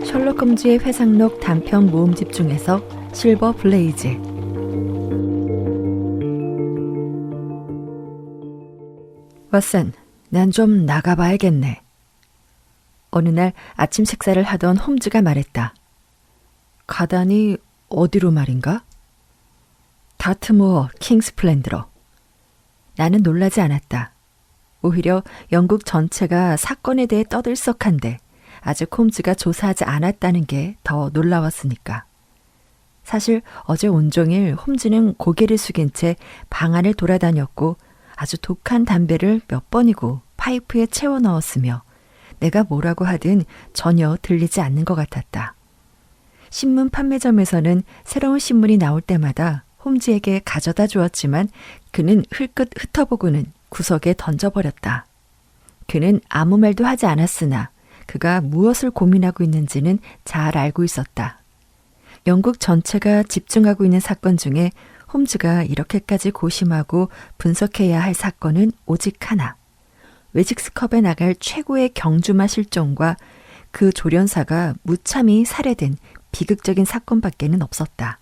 셜록 홈즈의 회상록 단편 모음집 중에서 실버 블레이즈. 왓슨, 난 좀 나가봐야겠네. 어느 날 아침 식사를 하던 홈즈가 말했다. 가다니 어디로 말인가? 다트모어 킹스플랜드로. 나는 놀라지 않았다. 오히려 영국 전체가 사건에 대해 떠들썩한데 아직 홈즈가 조사하지 않았다는 게 더 놀라웠으니까. 사실 어제 온종일 홈즈는 고개를 숙인 채 방 안을 돌아다녔고 아주 독한 담배를 몇 번이고 파이프에 채워 넣었으며 내가 뭐라고 하든 전혀 들리지 않는 것 같았다. 신문 판매점에서는 새로운 신문이 나올 때마다 홈즈에게 가져다 주었지만 그는 흘끗 흩어보고는 구석에 던져버렸다. 그는 아무 말도 하지 않았으나 그가 무엇을 고민하고 있는지는 잘 알고 있었다. 영국 전체가 집중하고 있는 사건 중에 홈즈가 이렇게까지 고심하고 분석해야 할 사건은 오직 하나. 웨직스컵에 나갈 최고의 경주마 실종과 그 조련사가 무참히 살해된 비극적인 사건밖에는 없었다.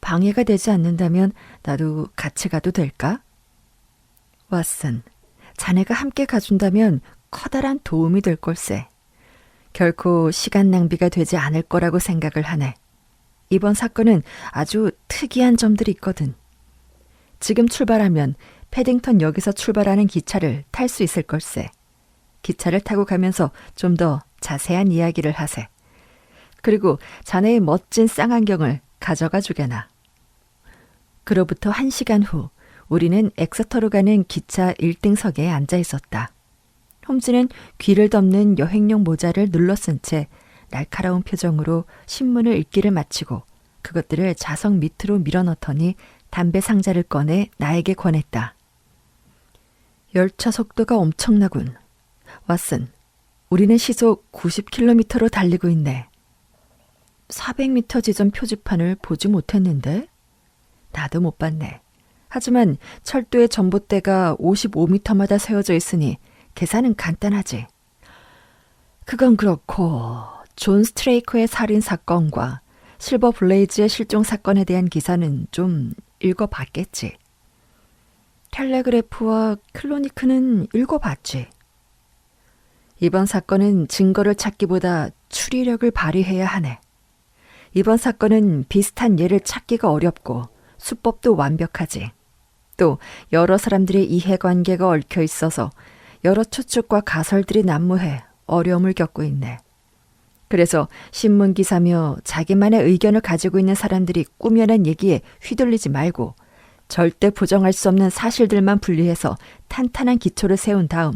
방해가 되지 않는다면 나도 같이 가도 될까? 왓슨, 자네가 함께 가준다면 커다란 도움이 될 걸세. 결코 시간 낭비가 되지 않을 거라고 생각을 하네. 이번 사건은 아주 특이한 점들이 있거든. 지금 출발하면 패딩턴 역에서 출발하는 기차를 탈 수 있을 걸세. 기차를 타고 가면서 좀 더 자세한 이야기를 하세. 그리고 자네의 멋진 쌍안경을 가져가 주게나. 그로부터 1시간 후 우리는 엑서터로 가는 기차 1등석에 앉아 있었다. 홈즈는 귀를 덮는 여행용 모자를 눌러쓴 채 날카로운 표정으로 신문을 읽기를 마치고 그것들을 좌석 밑으로 밀어넣더니 담배 상자를 꺼내 나에게 권했다. 열차 속도가 엄청나군. 왓슨, 우리는 시속 90km로 달리고 있네. 400m 지점 표지판을 보지 못했는데? 나도 못 봤네. 하지만 철도의 전봇대가 55m마다 세워져 있으니 계산은 간단하지. 그건 그렇고 존 스트레이커의 살인 사건과 실버 블레이즈의 실종 사건에 대한 기사는 좀 읽어봤겠지. 텔레그래프와 클로니크는 읽어봤지. 이번 사건은 증거를 찾기보다 추리력을 발휘해야 하네. 이번 사건은 비슷한 예를 찾기가 어렵고 수법도 완벽하지. 또 여러 사람들의 이해관계가 얽혀 있어서 여러 추측과 가설들이 난무해 어려움을 겪고 있네. 그래서 신문기사며 자기만의 의견을 가지고 있는 사람들이 꾸며낸 얘기에 휘둘리지 말고 절대 부정할 수 없는 사실들만 분리해서 탄탄한 기초를 세운 다음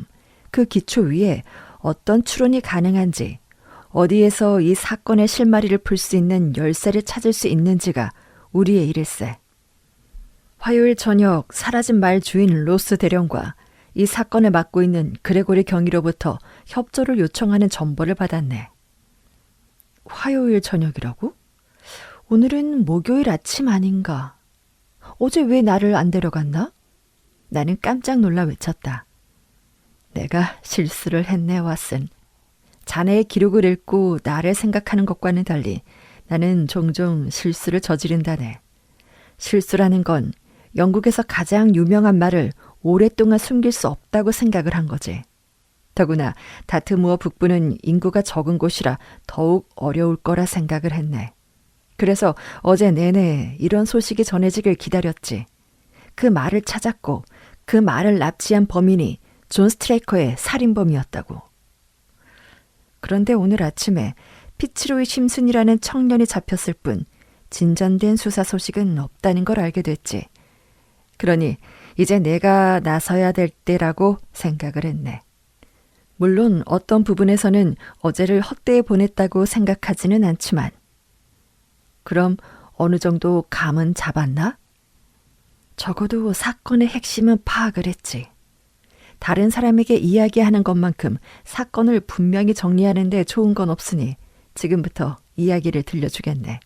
그 기초 위에 어떤 추론이 가능한지, 어디에서 이 사건의 실마리를 풀 수 있는 열쇠를 찾을 수 있는지가 우리의 일일세. 화요일 저녁 사라진 말 주인 로스 대령과 이 사건을 맡고 있는 그레고리 경위로부터 협조를 요청하는 전보를 받았네. 화요일 저녁이라고? 오늘은 목요일 아침 아닌가? 어제 왜 나를 안 데려갔나? 나는 깜짝 놀라 외쳤다. 내가 실수를 했네, 왓슨. 자네의 기록을 읽고 나를 생각하는 것과는 달리 나는 종종 실수를 저지른다네. 실수라는 건 영국에서 가장 유명한 말을 오랫동안 숨길 수 없다고 생각을 한 거지. 더구나 다트무어 북부는 인구가 적은 곳이라 더욱 어려울 거라 생각을 했네. 그래서 어제 내내 이런 소식이 전해지길 기다렸지. 그 말을 찾았고 그 말을 납치한 범인이 존 스트레이커의 살인범이었다고. 그런데 오늘 아침에 피츠로이 심슨이라는 청년이 잡혔을 뿐 진전된 수사 소식은 없다는 걸 알게 됐지. 그러니 이제 내가 나서야 될 때라고 생각을 했네. 물론 어떤 부분에서는 어제를 헛되이 보냈다고 생각하지는 않지만. 그럼 어느 정도 감은 잡았나? 적어도 사건의 핵심은 파악을 했지. 다른 사람에게 이야기하는 것만큼 사건을 분명히 정리하는 데 좋은 건 없으니 지금부터 이야기를 들려주겠네.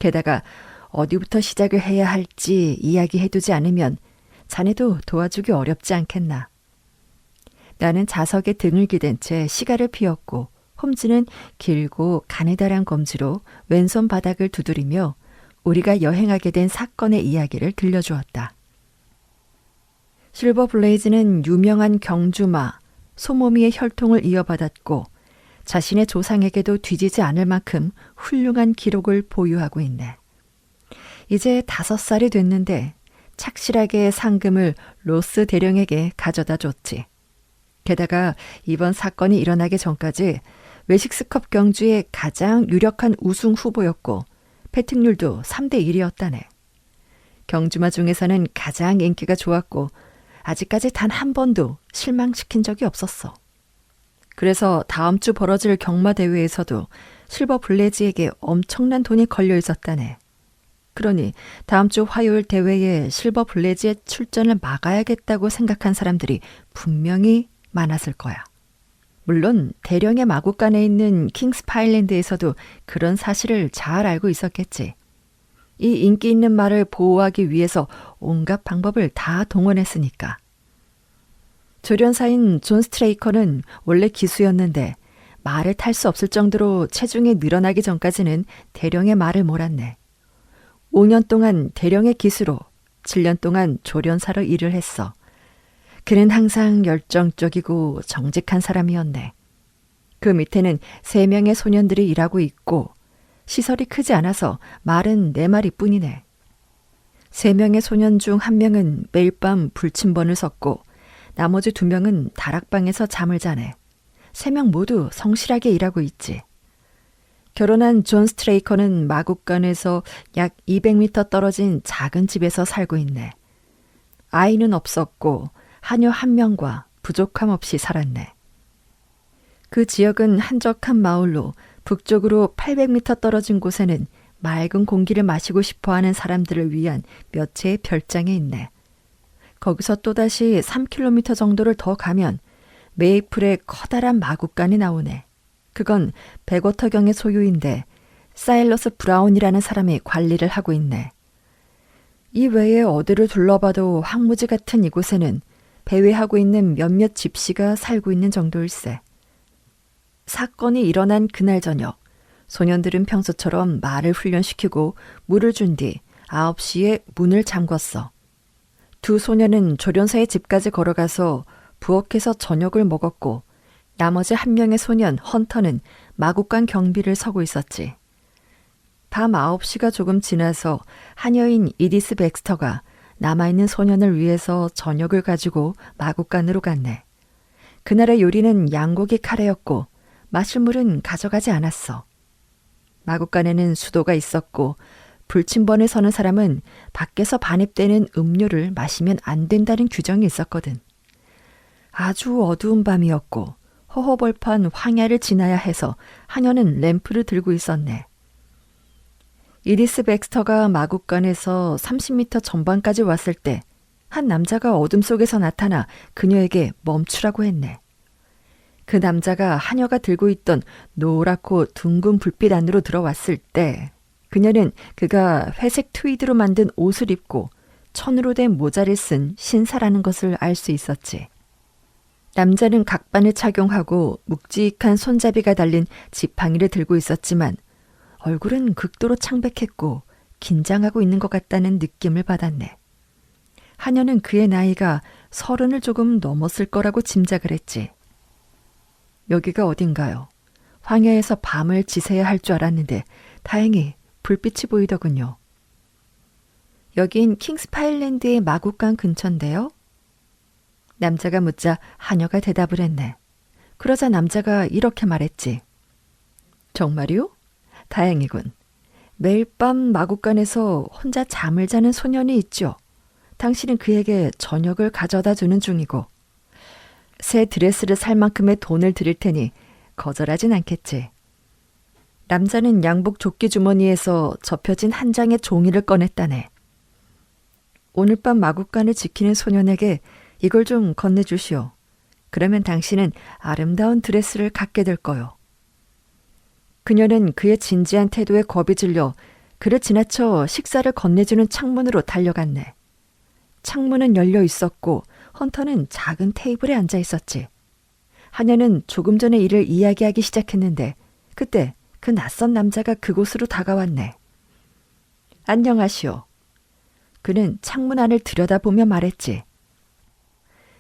게다가 어디부터 시작을 해야 할지 이야기해두지 않으면 자네도 도와주기 어렵지 않겠나. 나는 자석에 등을 기댄 채 시가를 피웠고 홈즈는 길고 가느다란 검지로 왼손 바닥을 두드리며 우리가 여행하게 된 사건의 이야기를 들려주었다. 실버 블레이즈는 유명한 경주마 소모미의 혈통을 이어받았고 자신의 조상에게도 뒤지지 않을 만큼 훌륭한 기록을 보유하고 있네. 이제 5살이 됐는데 착실하게 상금을 로스 대령에게 가져다 줬지. 게다가 이번 사건이 일어나기 전까지 웨식스컵 경주의 가장 유력한 우승 후보였고 패팅률도 3대 1이었다네. 경주마 중에서는 가장 인기가 좋았고 아직까지 단 한 번도 실망시킨 적이 없었어. 그래서 다음 주 벌어질 경마 대회에서도 실버 블레즈에게 엄청난 돈이 걸려 있었다네. 그러니 다음 주 화요일 대회에 실버 블레즈의 출전을 막아야겠다고 생각한 사람들이 분명히 많았을 거야. 물론 대령의 마구간에 있는 킹스파일랜드에서도 그런 사실을 잘 알고 있었겠지. 이 인기 있는 말을 보호하기 위해서 온갖 방법을 다 동원했으니까. 조련사인 존 스트레이커는 원래 기수였는데 말을 탈 수 없을 정도로 체중이 늘어나기 전까지는 대령의 말을 몰았네. 5년 동안 대령의 기수로 7년 동안 조련사로 일을 했어. 그는 항상 열정적이고 정직한 사람이었네. 그 밑에는 3명의 소년들이 일하고 있고 시설이 크지 않아서 말은 4마리 뿐이네. 3명의 소년 중 1명은 매일 밤 불침번을 섰고 나머지 2명은 다락방에서 잠을 자네. 3명 모두 성실하게 일하고 있지. 결혼한 존 스트레이커는 마국간에서 약 200m 떨어진 작은 집에서 살고 있네. 아이는 없었고 하녀 1명과 부족함 없이 살았네. 그 지역은 한적한 마을로 북쪽으로 800m 떨어진 곳에는 맑은 공기를 마시고 싶어하는 사람들을 위한 몇 채의 별장이 있네. 거기서 또다시 3km 정도를 더 가면 메이플의 커다란 마국간이 나오네. 그건 백워터경의 소유인데 사일러스 브라운이라는 사람이 관리를 하고 있네. 이 외에 어디를 둘러봐도 황무지 같은 이곳에는 배회하고 있는 몇몇 집시가 살고 있는 정도일세. 사건이 일어난 그날 저녁, 소년들은 평소처럼 말을 훈련시키고 물을 준 뒤 9시에 문을 잠궜어. 2 소년은 조련사의 집까지 걸어가서 부엌에서 저녁을 먹었고 나머지 1명의 소년 헌터는 마국간 경비를 서고 있었지. 밤 9시가 조금 지나서 하녀인 이디스 백스터가 남아있는 소년을 위해서 저녁을 가지고 마국간으로 갔네. 그날의 요리는 양고기 카레였고 마실 물은 가져가지 않았어. 마국간에는 수도가 있었고 불침번에 서는 사람은 밖에서 반입되는 음료를 마시면 안 된다는 규정이 있었거든. 아주 어두운 밤이었고 허허벌판 황야를 지나야 해서 하녀는 램프를 들고 있었네. 이디스 백스터가 마국간에서 30m 전방까지 왔을 때 한 남자가 어둠 속에서 나타나 그녀에게 멈추라고 했네. 그 남자가 하녀가 들고 있던 노랗고 둥근 불빛 안으로 들어왔을 때 그녀는 그가 회색 트위드로 만든 옷을 입고 천으로 된 모자를 쓴 신사라는 것을 알 수 있었지. 남자는 각반을 착용하고 묵직한 손잡이가 달린 지팡이를 들고 있었지만 얼굴은 극도로 창백했고 긴장하고 있는 것 같다는 느낌을 받았네. 하녀는 그의 나이가 30을 조금 넘었을 거라고 짐작을 했지. 여기가 어딘가요? 황야에서 밤을 지새야 할 줄 알았는데 다행히 불빛이 보이더군요. 여긴 킹스파일랜드의 마국간 근처인데요? 남자가 묻자 하녀가 대답을 했네. 그러자 남자가 이렇게 말했지. 정말요? 다행이군. 매일 밤 마국간에서 혼자 잠을 자는 소년이 있죠. 당신은 그에게 저녁을 가져다 주는 중이고 새 드레스를 살 만큼의 돈을 드릴 테니 거절하진 않겠지. 남자는 양복 조끼 주머니에서 접혀진 한 장의 종이를 꺼냈다네. 오늘 밤 마국간을 지키는 소년에게 이걸 좀 건네주시오. 그러면 당신은 아름다운 드레스를 갖게 될 거요. 그녀는 그의 진지한 태도에 겁이 질려 그를 지나쳐 식사를 건네주는 창문으로 달려갔네. 창문은 열려 있었고 헌터는 작은 테이블에 앉아 있었지. 하녀는 조금 전에 일을 이야기하기 시작했는데 그때 그 낯선 남자가 그곳으로 다가왔네. 안녕하시오. 그는 창문 안을 들여다보며 말했지.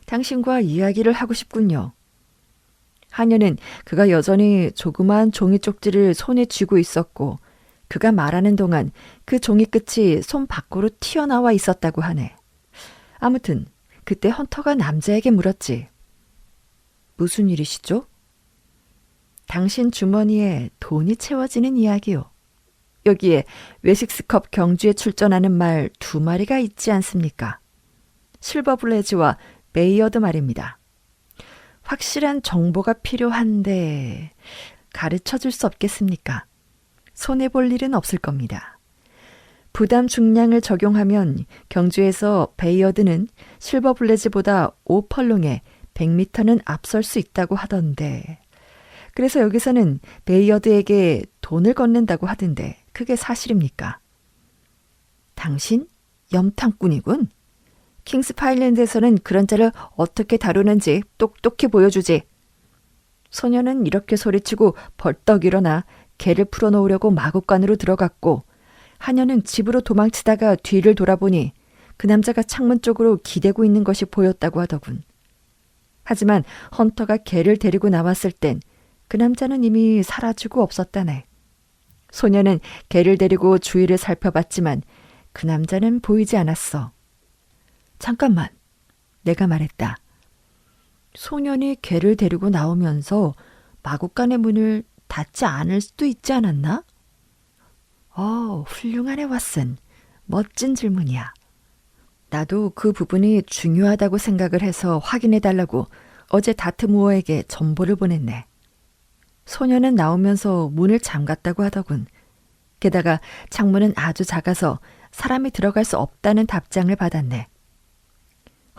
당신과 이야기를 하고 싶군요. 하녀는 그가 여전히 조그마한 종이 쪽지를 손에 쥐고 있었고 그가 말하는 동안 그 종이 끝이 손 밖으로 튀어나와 있었다고 하네. 아무튼 그때 헌터가 남자에게 물었지. 무슨 일이시죠? 당신 주머니에 돈이 채워지는 이야기요. 여기에 웨식스컵 경주에 출전하는 말 2마리가 있지 않습니까? 실버블레즈와 베이어드 말입니다. 확실한 정보가 필요한데 가르쳐줄 수 없겠습니까? 손해볼 일은 없을 겁니다. 부담 중량을 적용하면 경주에서 베이어드는 실버블레즈보다 5펄롱에 100m는 앞설 수 있다고 하던데 그래서 여기서는 베이어드에게 돈을 걷는다고 하던데 그게 사실입니까? 당신 염탐꾼이군. 킹스파일랜드에서는 그런 자를 어떻게 다루는지 똑똑히 보여주지. 소녀는 이렇게 소리치고 벌떡 일어나 개를 풀어놓으려고 마구간으로 들어갔고 하녀는 집으로 도망치다가 뒤를 돌아보니 그 남자가 창문 쪽으로 기대고 있는 것이 보였다고 하더군. 하지만 헌터가 개를 데리고 나왔을 땐 그 남자는 이미 사라지고 없었다네. 소녀는 개를 데리고 주위를 살펴봤지만 그 남자는 보이지 않았어. 잠깐만, 내가 말했다. 소년이 개를 데리고 나오면서 마구간의 문을 닫지 않을 수도 있지 않았나? 훌륭하네, 왓슨. 멋진 질문이야. 나도 그 부분이 중요하다고 생각을 해서 확인해달라고 어제 다트무어에게 정보를 보냈네. 소녀는 나오면서 문을 잠갔다고 하더군. 게다가 창문은 아주 작아서 사람이 들어갈 수 없다는 답장을 받았네.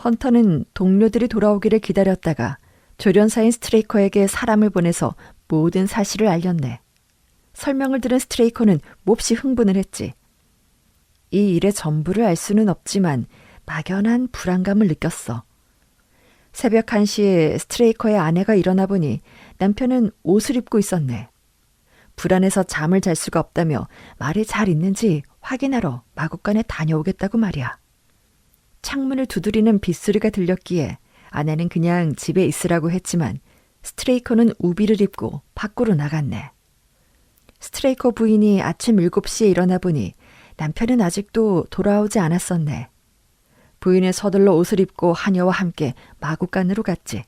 헌터는 동료들이 돌아오기를 기다렸다가 조련사인 스트레이커에게 사람을 보내서 모든 사실을 알렸네. 설명을 들은 스트레이커는 몹시 흥분을 했지. 이 일의 전부를 알 수는 없지만 막연한 불안감을 느꼈어. 새벽 1시에 스트레이커의 아내가 일어나 보니 남편은 옷을 입고 있었네. 불안해서 잠을 잘 수가 없다며 말이 잘 있는지 확인하러 마구간에 다녀오겠다고 말이야. 창문을 두드리는 빗소리가 들렸기에 아내는 그냥 집에 있으라고 했지만 스트레이커는 우비를 입고 밖으로 나갔네. 스트레이커 부인이 아침 7시에 일어나 보니 남편은 아직도 돌아오지 않았었네. 부인은 서둘러 옷을 입고 하녀와 함께 마구간으로 갔지.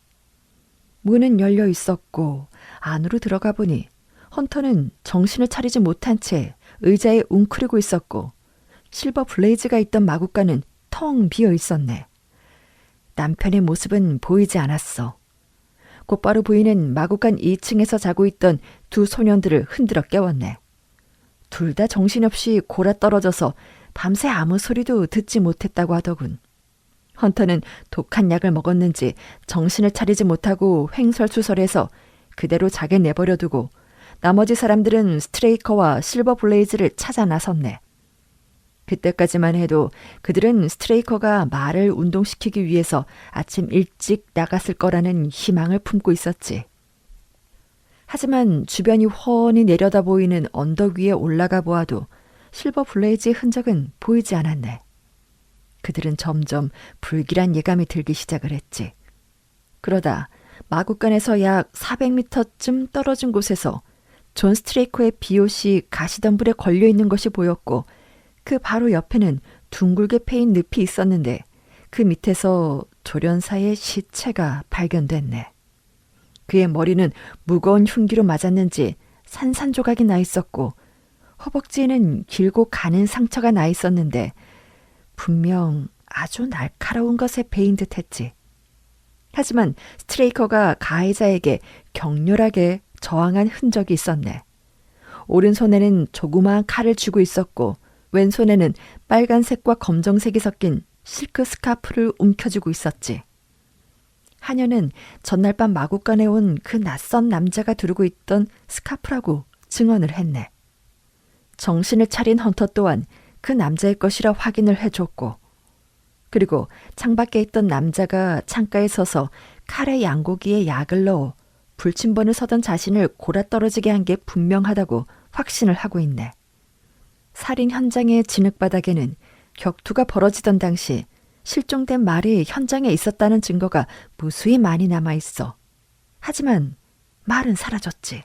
문은 열려 있었고 안으로 들어가 보니 헌터는 정신을 차리지 못한 채 의자에 웅크리고 있었고 실버 블레이즈가 있던 마구간은 텅 비어 있었네. 남편의 모습은 보이지 않았어. 곧바로 부인은 마구간 2층에서 자고 있던 2 소년들을 흔들어 깨웠네. 둘 다 정신없이 골아떨어져서 밤새 아무 소리도 듣지 못했다고 하더군. 헌터는 독한 약을 먹었는지 정신을 차리지 못하고 횡설수설해서 그대로 자게 내버려두고 나머지 사람들은 스트레이커와 실버 블레이즈를 찾아 나섰네. 그때까지만 해도 그들은 스트레이커가 말을 운동시키기 위해서 아침 일찍 나갔을 거라는 희망을 품고 있었지. 하지만 주변이 훤히 내려다 보이는 언덕 위에 올라가 보아도 실버 블레이즈의 흔적은 보이지 않았네. 그들은 점점 불길한 예감이 들기 시작을 했지. 그러다 마구간에서 약 400m쯤 떨어진 곳에서 존 스트레이커의 비옷이 가시덤불에 걸려있는 것이 보였고 그 바로 옆에는 둥글게 패인 늪이 있었는데 그 밑에서 조련사의 시체가 발견됐네. 그의 머리는 무거운 흉기로 맞았는지 산산조각이 나 있었고 허벅지에는 길고 가는 상처가 나 있었는데 분명 아주 날카로운 것에 베인 듯했지. 하지만 스트레이커가 가해자에게 격렬하게 저항한 흔적이 있었네. 오른손에는 조그마한 칼을 쥐고 있었고 왼손에는 빨간색과 검정색이 섞인 실크 스카프를 움켜쥐고 있었지. 하녀는 전날 밤 마구간에 온 그 낯선 남자가 두르고 있던 스카프라고 증언을 했네. 정신을 차린 헌터 또한 그 남자의 것이라 확인을 해줬고 그리고 창밖에 있던 남자가 창가에 서서 칼에 양고기에 약을 넣어 불침번을 서던 자신을 골아떨어지게 한 게 분명하다고 확신을 하고 있네. 살인 현장의 진흙바닥에는 격투가 벌어지던 당시 실종된 말이 현장에 있었다는 증거가 무수히 많이 남아있어. 하지만 말은 사라졌지.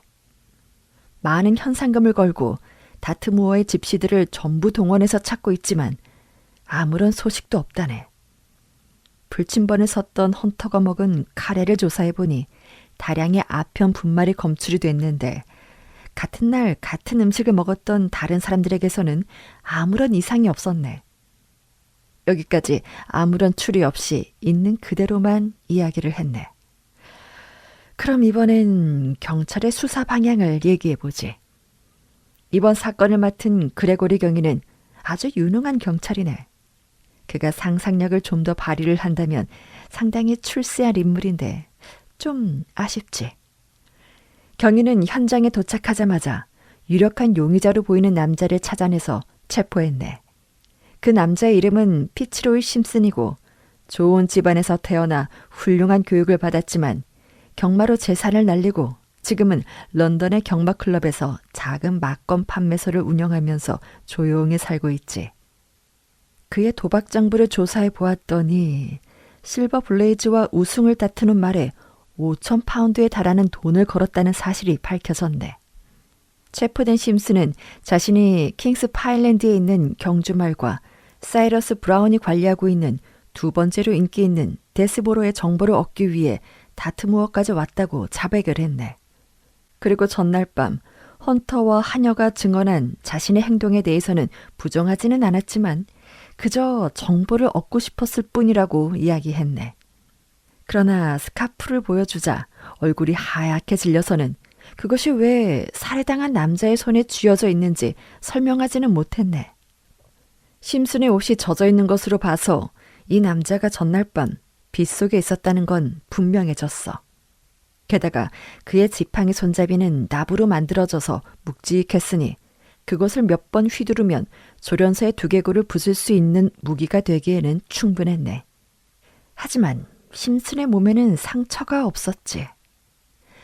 많은 현상금을 걸고 다트무어의 집시들을 전부 동원해서 찾고 있지만 아무런 소식도 없다네. 불침번을 섰던 헌터가 먹은 카레를 조사해보니 다량의 아편 분말이 검출이 됐는데 같은 날 같은 음식을 먹었던 다른 사람들에게서는 아무런 이상이 없었네. 여기까지 아무런 추리 없이 있는 그대로만 이야기를 했네. 그럼 이번엔 경찰의 수사 방향을 얘기해보지. 이번 사건을 맡은 그레고리 경위는 아주 유능한 경찰이네. 그가 상상력을 좀 더 발휘를 한다면 상당히 출세할 인물인데 좀 아쉽지. 경위는 현장에 도착하자마자 유력한 용의자로 보이는 남자를 찾아내서 체포했네. 그 남자의 이름은 피츠로이 심슨이고 좋은 집안에서 태어나 훌륭한 교육을 받았지만 경마로 재산을 날리고 지금은 런던의 경마클럽에서 작은 막건 판매소를 운영하면서 조용히 살고 있지. 그의 도박 장부를 조사해 보았더니 실버 블레이즈와 우승을 다투는 말에 5천 파운드에 달하는 돈을 걸었다는 사실이 밝혀졌네. 체포된 심슨은 자신이 킹스 파일랜드에 있는 경주말과 사이러스 브라운이 관리하고 있는 두 번째로 인기 있는 데스보로의 정보를 얻기 위해 다트무어까지 왔다고 자백을 했네. 그리고 전날 밤 헌터와 하녀가 증언한 자신의 행동에 대해서는 부정하지는 않았지만 그저 정보를 얻고 싶었을 뿐이라고 이야기했네. 그러나 스카프를 보여주자 얼굴이 하얗게 질려서는 그것이 왜 살해당한 남자의 손에 쥐어져 있는지 설명하지는 못했네. 심슨의 옷이 젖어 있는 것으로 봐서 이 남자가 전날 밤 빗속에 있었다는 건 분명해졌어. 게다가 그의 지팡이 손잡이는 나부로 만들어져서 묵직했으니 그것을 몇 번 휘두르면 조련사의 두개골을 부술 수 있는 무기가 되기에는 충분했네. 하지만 심슨의 몸에는 상처가 없었지.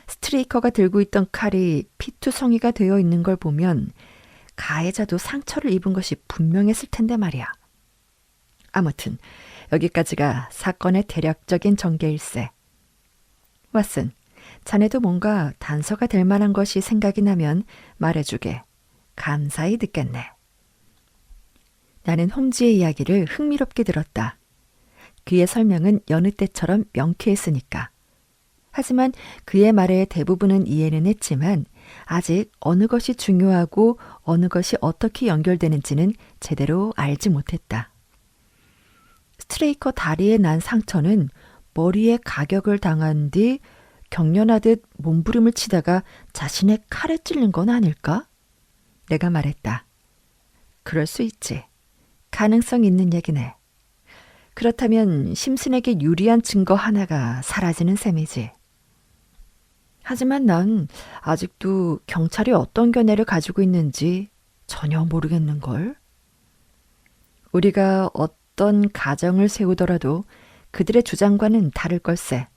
스트레이커가 들고 있던 칼이 피투성이가 되어 있는 걸 보면 가해자도 상처를 입은 것이 분명했을 텐데 말이야. 아무튼 여기까지가 사건의 대략적인 전개일세. 왓슨, 자네도 뭔가 단서가 될 만한 것이 생각이 나면 말해주게. 감사히 듣겠네. 나는 홈즈의 이야기를 흥미롭게 들었다. 그의 설명은 여느 때처럼 명쾌했으니까. 하지만 그의 말의 대부분은 이해는 했지만 아직 어느 것이 중요하고 어느 것이 어떻게 연결되는지는 제대로 알지 못했다. 스트레이커 다리에 난 상처는 머리에 가격을 당한 뒤 경련하듯 몸부림을 치다가 자신의 칼에 찔린 건 아닐까? 내가 말했다. 그럴 수 있지. 가능성 있는 얘기네. 그렇다면 심슨에게 유리한 증거 하나가 사라지는 셈이지. 하지만 난 아직도 경찰이 어떤 견해를 가지고 있는지 전혀 모르겠는걸. 우리가 어떤 가정을 세우더라도 그들의 주장과는 다를 걸세.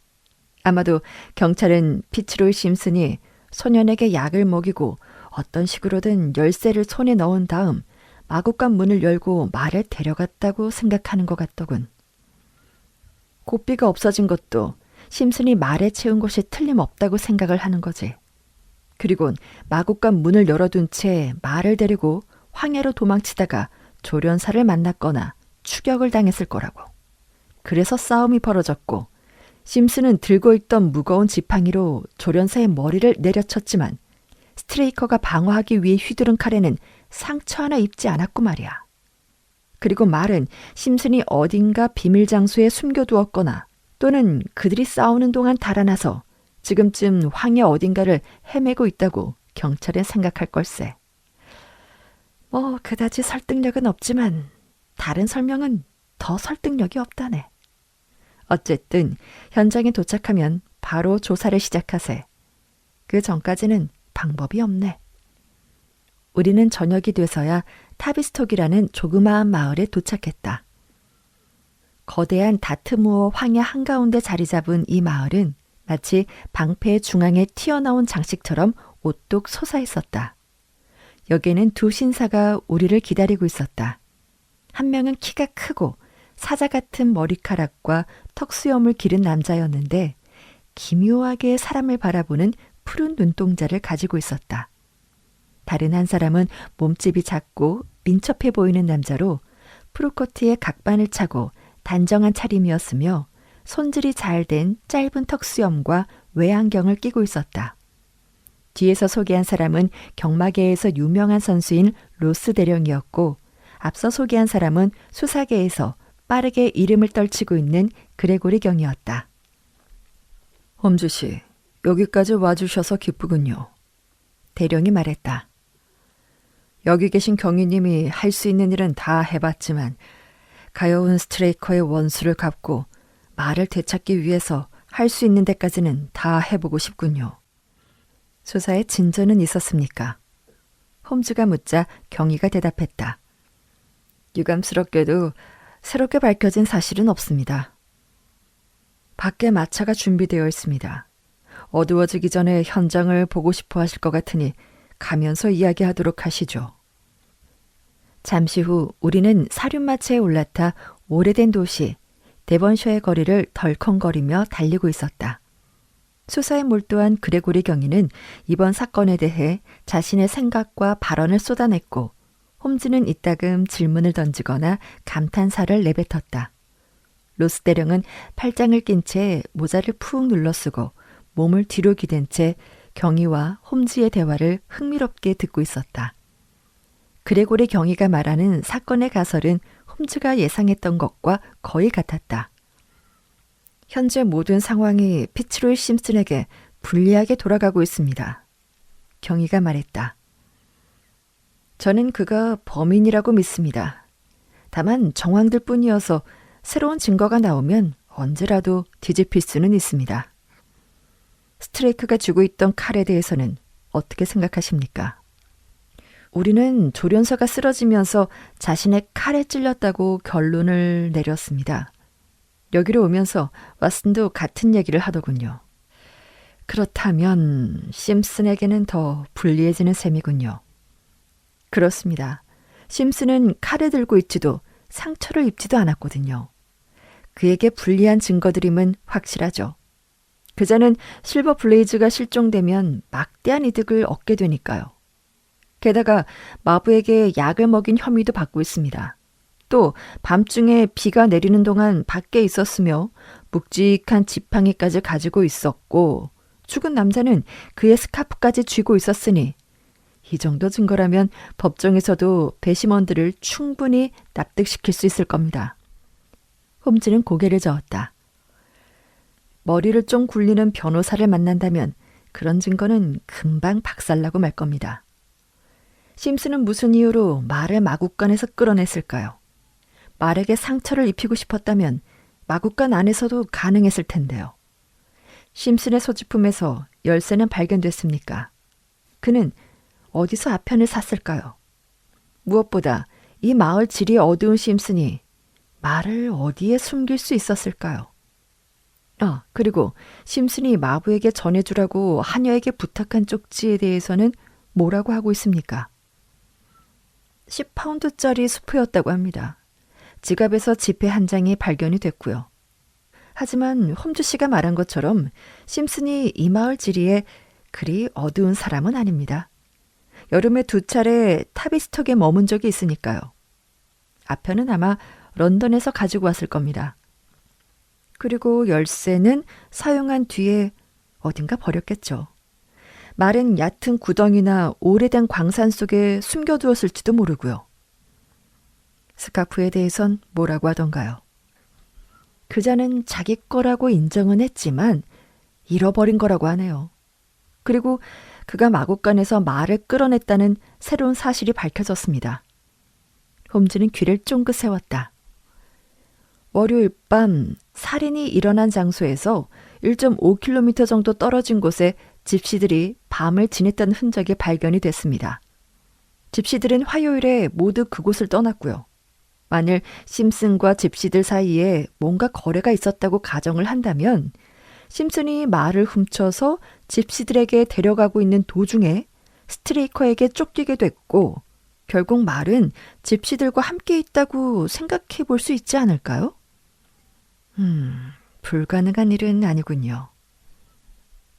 아마도 경찰은 피츠로이 심슨이 소년에게 약을 먹이고 어떤 식으로든 열쇠를 손에 넣은 다음 마구간 문을 열고 말을 데려갔다고 생각하는 것 같더군. 고삐가 없어진 것도 심슨이 말에 채운 것이 틀림없다고 생각을 하는 거지. 그리곤 마구간 문을 열어둔 채 말을 데리고 황야로 도망치다가 조련사를 만났거나 추격을 당했을 거라고. 그래서 싸움이 벌어졌고 심슨은 들고 있던 무거운 지팡이로 조련사의 머리를 내려쳤지만 스트레이커가 방어하기 위해 휘두른 칼에는 상처 하나 입지 않았고 말이야. 그리고 말은 심슨이 어딘가 비밀 장소에 숨겨두었거나 또는 그들이 싸우는 동안 달아나서 지금쯤 황야 어딘가를 헤매고 있다고 경찰은 생각할 걸세. 뭐 그다지 설득력은 없지만 다른 설명은 더 설득력이 없다네. 어쨌든 현장에 도착하면 바로 조사를 시작하세. 그 전까지는 방법이 없네. 우리는 저녁이 돼서야 타비스톡이라는 조그마한 마을에 도착했다. 거대한 다트무어 황야 한가운데 자리 잡은 이 마을은 마치 방패의 중앙에 튀어나온 장식처럼 오뚝 솟아 있었다. 여기에는 두 신사가 우리를 기다리고 있었다. 한 명은 키가 크고 사자 같은 머리카락과 턱수염을 기른 남자였는데 기묘하게 사람을 바라보는 푸른 눈동자를 가지고 있었다. 다른 한 사람은 몸집이 작고 민첩해 보이는 남자로 프로코트에 각반을 차고 단정한 차림이었으며 손질이 잘 된 짧은 턱수염과 외안경을 끼고 있었다. 뒤에서 소개한 사람은 경마계에서 유명한 선수인 로스 대령이었고 앞서 소개한 사람은 수사계에서 빠르게 이름을 떨치고 있는 그레고리 경이었다. 홈즈 씨, 여기까지 와주셔서 기쁘군요. 대령이 말했다. 여기 계신 경위님이 할 수 있는 일은 다 해봤지만 가여운 스트레이커의 원수를 갚고 말을 되찾기 위해서 할 수 있는 데까지는 다 해보고 싶군요. 수사에 진전은 있었습니까? 홈즈가 묻자 경위가 대답했다. 유감스럽게도 새롭게 밝혀진 사실은 없습니다. 밖에 마차가 준비되어 있습니다. 어두워지기 전에 현장을 보고 싶어 하실 것 같으니 가면서 이야기하도록 하시죠. 잠시 후 우리는 사륜마차에 올라타 오래된 도시 데번셔의 거리를 덜컹거리며 달리고 있었다. 수사에 몰두한 그레고리 경위는 이번 사건에 대해 자신의 생각과 발언을 쏟아냈고 홈즈는 이따금 질문을 던지거나 감탄사를 내뱉었다. 로스 대령은 팔짱을 낀 채 모자를 푹 눌러쓰고 몸을 뒤로 기댄 채 경위와 홈즈의 대화를 흥미롭게 듣고 있었다. 그레고리 경위가 말하는 사건의 가설은 홈즈가 예상했던 것과 거의 같았다. 현재 모든 상황이 피츠로이 심슨에게 불리하게 돌아가고 있습니다. 경위가 말했다. 저는 그가 범인이라고 믿습니다. 다만 정황들 뿐이어서 새로운 증거가 나오면 언제라도 뒤집힐 수는 있습니다. 스트레이크가 쥐고 있던 칼에 대해서는 어떻게 생각하십니까? 우리는 조련사가 쓰러지면서 자신의 칼에 찔렸다고 결론을 내렸습니다. 여기로 오면서 왓슨도 같은 얘기를 하더군요. 그렇다면 심슨에게는 더 불리해지는 셈이군요. 그렇습니다. 심슨은 칼을 들고 있지도 상처를 입지도 않았거든요. 그에게 불리한 증거들임은 확실하죠. 그자는 실버 블레이즈가 실종되면 막대한 이득을 얻게 되니까요. 게다가 마부에게 약을 먹인 혐의도 받고 있습니다. 또 밤중에 비가 내리는 동안 밖에 있었으며 묵직한 지팡이까지 가지고 있었고 죽은 남자는 그의 스카프까지 쥐고 있었으니 이 정도 증거라면 법정에서도 배심원들을 충분히 납득시킬 수 있을 겁니다. 홈즈는 고개를 저었다. 머리를 좀 굴리는 변호사를 만난다면 그런 증거는 금방 박살나고 말 겁니다. 심슨은 무슨 이유로 말을 마구간에서 끌어냈을까요? 말에게 상처를 입히고 싶었다면 마구간 안에서도 가능했을 텐데요. 심슨의 소지품에서 열쇠는 발견됐습니까? 그는 어디서 아편을 샀을까요? 무엇보다 이 마을 지리 어두운 심슨이 말을 어디에 숨길 수 있었을까요? 그리고 심슨이 마부에게 전해주라고 하녀에게 부탁한 쪽지에 대해서는 뭐라고 하고 있습니까? 10파운드짜리 수표였다고 합니다. 지갑에서 지폐 한 장이 발견이 됐고요. 하지만 홈즈 씨가 말한 것처럼 심슨이 이 마을 지리에 그리 어두운 사람은 아닙니다. 여름에 2차례 타비스턱에 머문 적이 있으니까요. 아편은 아마 런던에서 가지고 왔을 겁니다. 그리고 열쇠는 사용한 뒤에 어딘가 버렸겠죠. 말은 얕은 구덩이나 오래된 광산 속에 숨겨두었을지도 모르고요. 스카프에 대해선 뭐라고 하던가요? 그자는 자기 거라고 인정은 했지만 잃어버린 거라고 하네요. 그리고 그가 마구간에서 말을 끌어냈다는 새로운 사실이 밝혀졌습니다. 홈즈는 귀를 쫑긋 세웠다. 월요일 밤 살인이 일어난 장소에서 1.5km 정도 떨어진 곳에 집시들이 밤을 지냈다는 흔적이 발견이 됐습니다. 집시들은 화요일에 모두 그곳을 떠났고요. 만일 심슨과 집시들 사이에 뭔가 거래가 있었다고 가정을 한다면 심슨이 말을 훔쳐서 집시들에게 데려가고 있는 도중에 스트레이커에게 쫓기게 됐고 결국 말은 집시들과 함께 있다고 생각해 볼 수 있지 않을까요? 불가능한 일은 아니군요.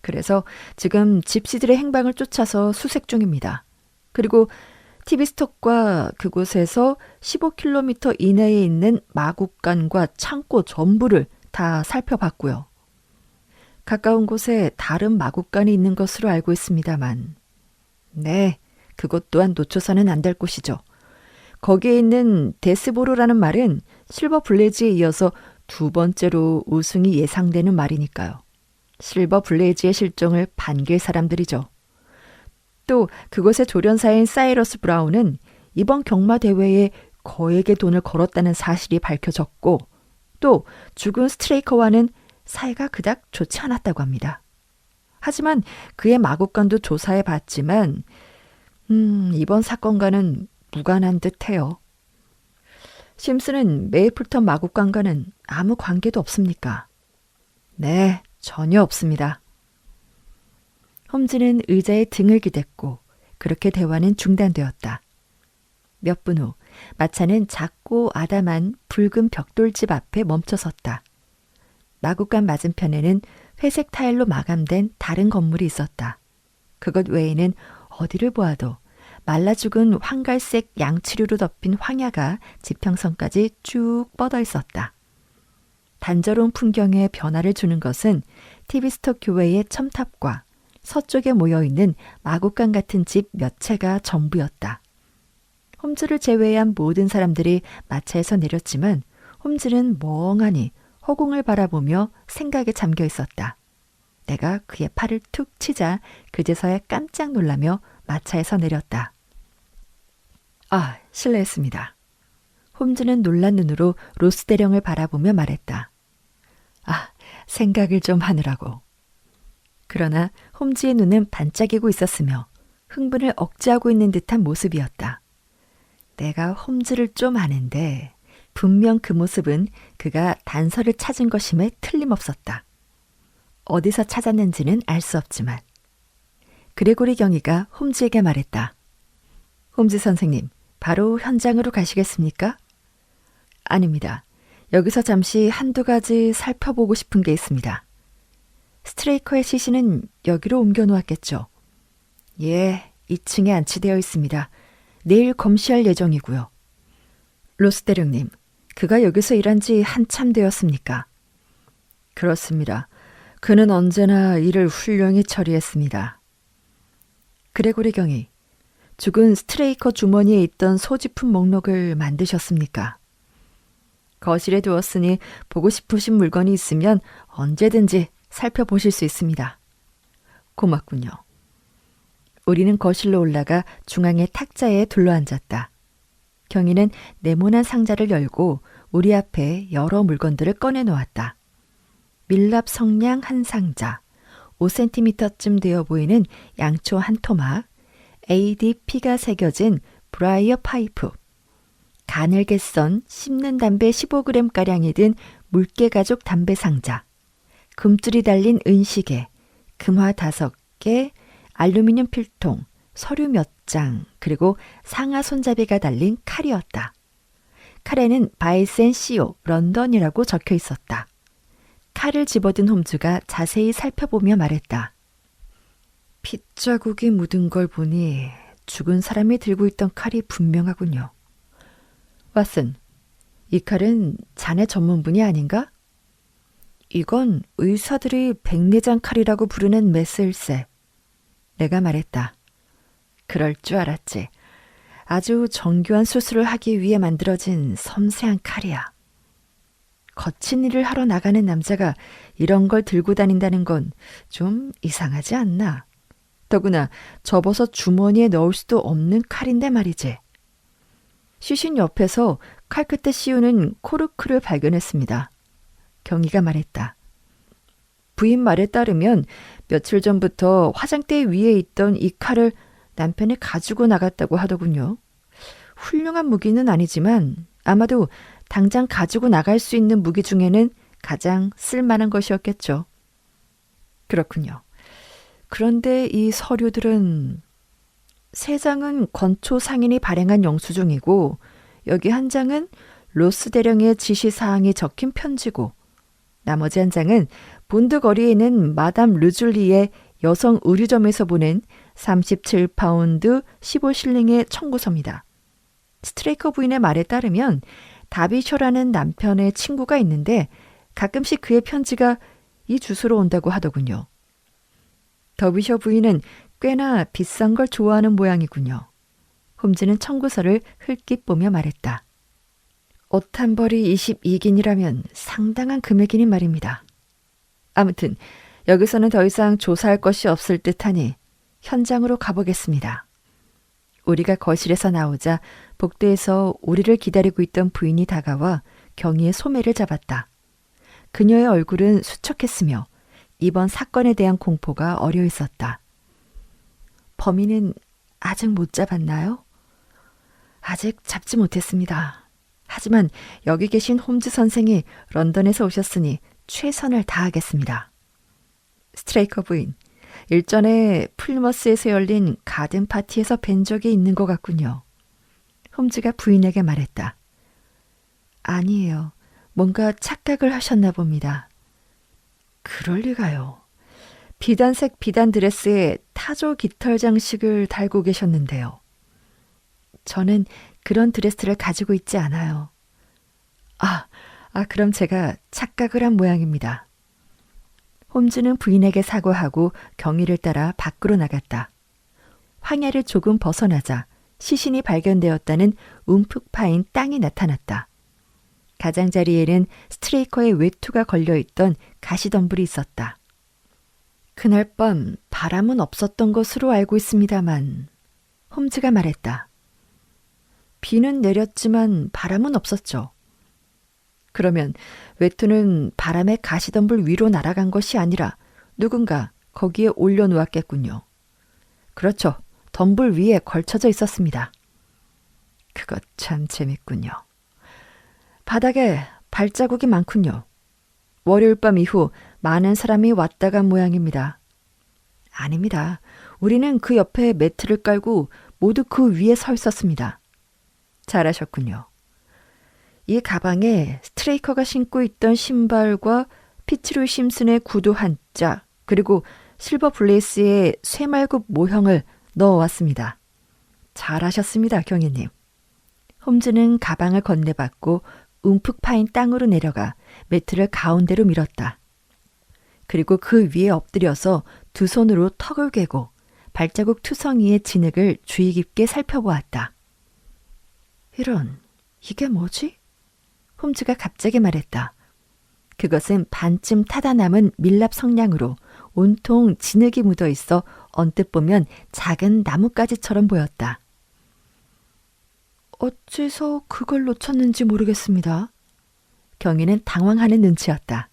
그래서 지금 집시들의 행방을 쫓아서 수색 중입니다. 그리고 티비스톡과 그곳에서 15km 이내에 있는 마구간과 창고 전부를 다 살펴봤고요. 가까운 곳에 다른 마구간이 있는 것으로 알고 있습니다만 네, 그것 또한 놓쳐서는 안 될 곳이죠. 거기에 있는 데스보로라는 말은 실버 블레이즈에 이어서 두 번째로 우승이 예상되는 말이니까요. 실버 블레이즈의 실종을 반길 사람들이죠. 또 그곳의 조련사인 사이러스 브라운은 이번 경마대회에 거액의 돈을 걸었다는 사실이 밝혀졌고 또 죽은 스트레이커와는 사이가 그닥 좋지 않았다고 합니다. 하지만 그의 마구간도 조사해 봤지만 이번 사건과는 무관한 듯해요. 심슨은 메이플턴 마구간과는 아무 관계도 없습니까? 네, 전혀 없습니다. 홈즈는 의자에 등을 기댔고 그렇게 대화는 중단되었다. 몇 분 후 마차는 작고 아담한 붉은 벽돌집 앞에 멈춰섰다. 마구간 맞은편에는 회색 타일로 마감된 다른 건물이 있었다. 그것 외에는 어디를 보아도 말라 죽은 황갈색 양치류로 덮인 황야가 지평선까지 쭉 뻗어 있었다. 단조로운 풍경에 변화를 주는 것은 티비스톡 교회의 첨탑과 서쪽에 모여있는 마구간 같은 집 몇 채가 전부였다. 홈즈를 제외한 모든 사람들이 마차에서 내렸지만 홈즈는 멍하니 허공을 바라보며 생각에 잠겨 있었다. 내가 그의 팔을 툭 치자 그제서야 깜짝 놀라며 마차에서 내렸다. 아, 실례했습니다. 홈즈는 놀란 눈으로 로스 대령을 바라보며 말했다. 아, 생각을 좀 하느라고. 그러나 홈즈의 눈은 반짝이고 있었으며 흥분을 억제하고 있는 듯한 모습이었다. 내가 홈즈를 좀 아는데 분명 그 모습은 그가 단서를 찾은 것임에 틀림없었다. 어디서 찾았는지는 알 수 없지만 그레고리 경위가 홈즈에게 말했다. 홈즈 선생님, 바로 현장으로 가시겠습니까? 아닙니다. 여기서 잠시 한두 가지 살펴보고 싶은 게 있습니다. 스트레이커의 시신은 여기로 옮겨 놓았겠죠? 예, 2층에 안치되어 있습니다. 내일 검시할 예정이고요. 로스 대령님, 그가 여기서 일한 지 한참 되었습니까? 그렇습니다. 그는 언제나 일을 훌륭히 처리했습니다. 그레고리 경위, 죽은 스트레이커 주머니에 있던 소지품 목록을 만드셨습니까? 거실에 두었으니 보고 싶으신 물건이 있으면 언제든지 살펴보실 수 있습니다. 고맙군요. 우리는 거실로 올라가 중앙의 탁자에 둘러앉았다. 경희는 네모난 상자를 열고 우리 앞에 여러 물건들을 꺼내 놓았다. 밀랍 성냥 한 상자, 5cm쯤 되어 보이는 양초 한 토막, ADP가 새겨진 브라이어 파이프, 가늘게 썬 씹는 담배 15g가량이 든 물개 가죽 담배 상자, 금줄이 달린 은시계, 금화 5개, 알루미늄 필통, 서류 몇 장, 그리고 상하 손잡이가 달린 칼이었다. 칼에는 바이센 CO 런던이라고 적혀 있었다. 칼을 집어든 홈즈가 자세히 살펴보며 말했다. 핏자국이 묻은 걸 보니 죽은 사람이 들고 있던 칼이 분명하군요. 왓슨, 이 칼은 자네 전문분이 아닌가? 이건 의사들이 백내장 칼이라고 부르는 메슬세. 내가 말했다. 그럴 줄 알았지. 아주 정교한 수술을 하기 위해 만들어진 섬세한 칼이야. 거친 일을 하러 나가는 남자가 이런 걸 들고 다닌다는 건 좀 이상하지 않나? 더구나 접어서 주머니에 넣을 수도 없는 칼인데 말이지. 시신 옆에서 칼 끝에 씌우는 코르크를 발견했습니다. 경희가 말했다. 부인 말에 따르면 며칠 전부터 화장대 위에 있던 이 칼을 남편이 가지고 나갔다고 하더군요. 훌륭한 무기는 아니지만 아마도 당장 가지고 나갈 수 있는 무기 중에는 가장 쓸만한 것이었겠죠. 그렇군요. 그런데 이 서류들은 세 장은 권초 상인이 발행한 영수증이고 여기 한 장은 로스 대령의 지시사항이 적힌 편지고 나머지 한 장은 본드 거리에 있는 마담 르줄리의 여성 의류점에서 보낸 37파운드 15실링의 청구서입니다. 스트레이커 부인의 말에 따르면 다비셔라는 남편의 친구가 있는데 가끔씩 그의 편지가 이 주소로 온다고 하더군요. 더비셔 부인은 꽤나 비싼 걸 좋아하는 모양이군요. 홈즈는 청구서를 흘낏 보며 말했다. 옷 한 벌이 22긴이라면 상당한 금액이니 말입니다. 아무튼 여기서는 더 이상 조사할 것이 없을 듯하니 현장으로 가보겠습니다. 우리가 거실에서 나오자 복도에서 우리를 기다리고 있던 부인이 다가와 경희의 소매를 잡았다. 그녀의 얼굴은 수척했으며 이번 사건에 대한 공포가 어려 있었다. 범인은 아직 못 잡았나요? 아직 잡지 못했습니다. 하지만 여기 계신 홈즈 선생이 런던에서 오셨으니 최선을 다하겠습니다. 스트레이커 부인, 일전에 플리머스에서 열린 가든 파티에서 뵌 적이 있는 것 같군요. 홈즈가 부인에게 말했다. 아니에요. 뭔가 착각을 하셨나 봅니다. 그럴 리가요. 비단색 비단 드레스에 타조 깃털 장식을 달고 계셨는데요. 저는 그런 드레스를 가지고 있지 않아요. 그럼 제가 착각을 한 모양입니다. 홈즈는 부인에게 사과하고 경위를 따라 밖으로 나갔다. 황야를 조금 벗어나자 시신이 발견되었다는 움푹 파인 땅이 나타났다. 가장자리에는 스트레이커의 외투가 걸려있던 가시덤불이 있었다. 그날 밤 바람은 없었던 것으로 알고 있습니다만 홈즈가 말했다. 비는 내렸지만 바람은 없었죠. 그러면 외투는 바람에 가시덤불 위로 날아간 것이 아니라 누군가 거기에 올려놓았겠군요. 그렇죠. 덤불 위에 걸쳐져 있었습니다. 그것 참 재밌군요. 바닥에 발자국이 많군요. 월요일 밤 이후 많은 사람이 왔다 간 모양입니다. 아닙니다. 우리는 그 옆에 매트를 깔고 모두 그 위에 서 있었습니다. 잘하셨군요. 이 가방에 스트레이커가 신고 있던 신발과 피츠로이 심슨의 구두 한 짝, 그리고 실버 블레이스의 쇠말굽 모형을 넣어왔습니다. 잘하셨습니다, 경위님. 홈즈는 가방을 건네받고 움푹 파인 땅으로 내려가 매트를 가운데로 밀었다. 그리고 그 위에 엎드려서 두 손으로 턱을 괴고 발자국 투성이의 진흙을 주의 깊게 살펴보았다. 이런, 이게 뭐지? 홈즈가 갑자기 말했다. 그것은 반쯤 타다 남은 밀랍 성냥으로 온통 진흙이 묻어 있어 언뜻 보면 작은 나뭇가지처럼 보였다. 어째서 그걸 놓쳤는지 모르겠습니다. 경희는 당황하는 눈치였다.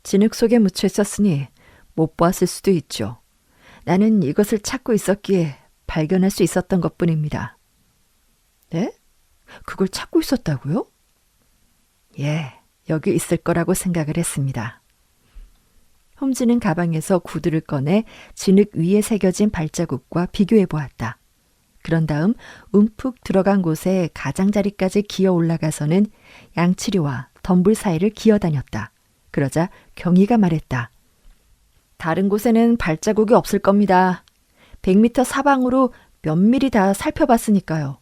진흙 속에 묻혀 있었으니 못 보았을 수도 있죠. 나는 이것을 찾고 있었기에 발견할 수 있었던 것뿐입니다. 네? 그걸 찾고 있었다고요? 예, 여기 있을 거라고 생각을 했습니다. 홈즈는 가방에서 구두를 꺼내 진흙 위에 새겨진 발자국과 비교해 보았다. 그런 다음 움푹 들어간 곳에 가장자리까지 기어 올라가서는 양치리와 덤불 사이를 기어다녔다. 그러자 경희가 말했다. 다른 곳에는 발자국이 없을 겁니다. 100m 사방으로 면밀히 다 살펴봤으니까요.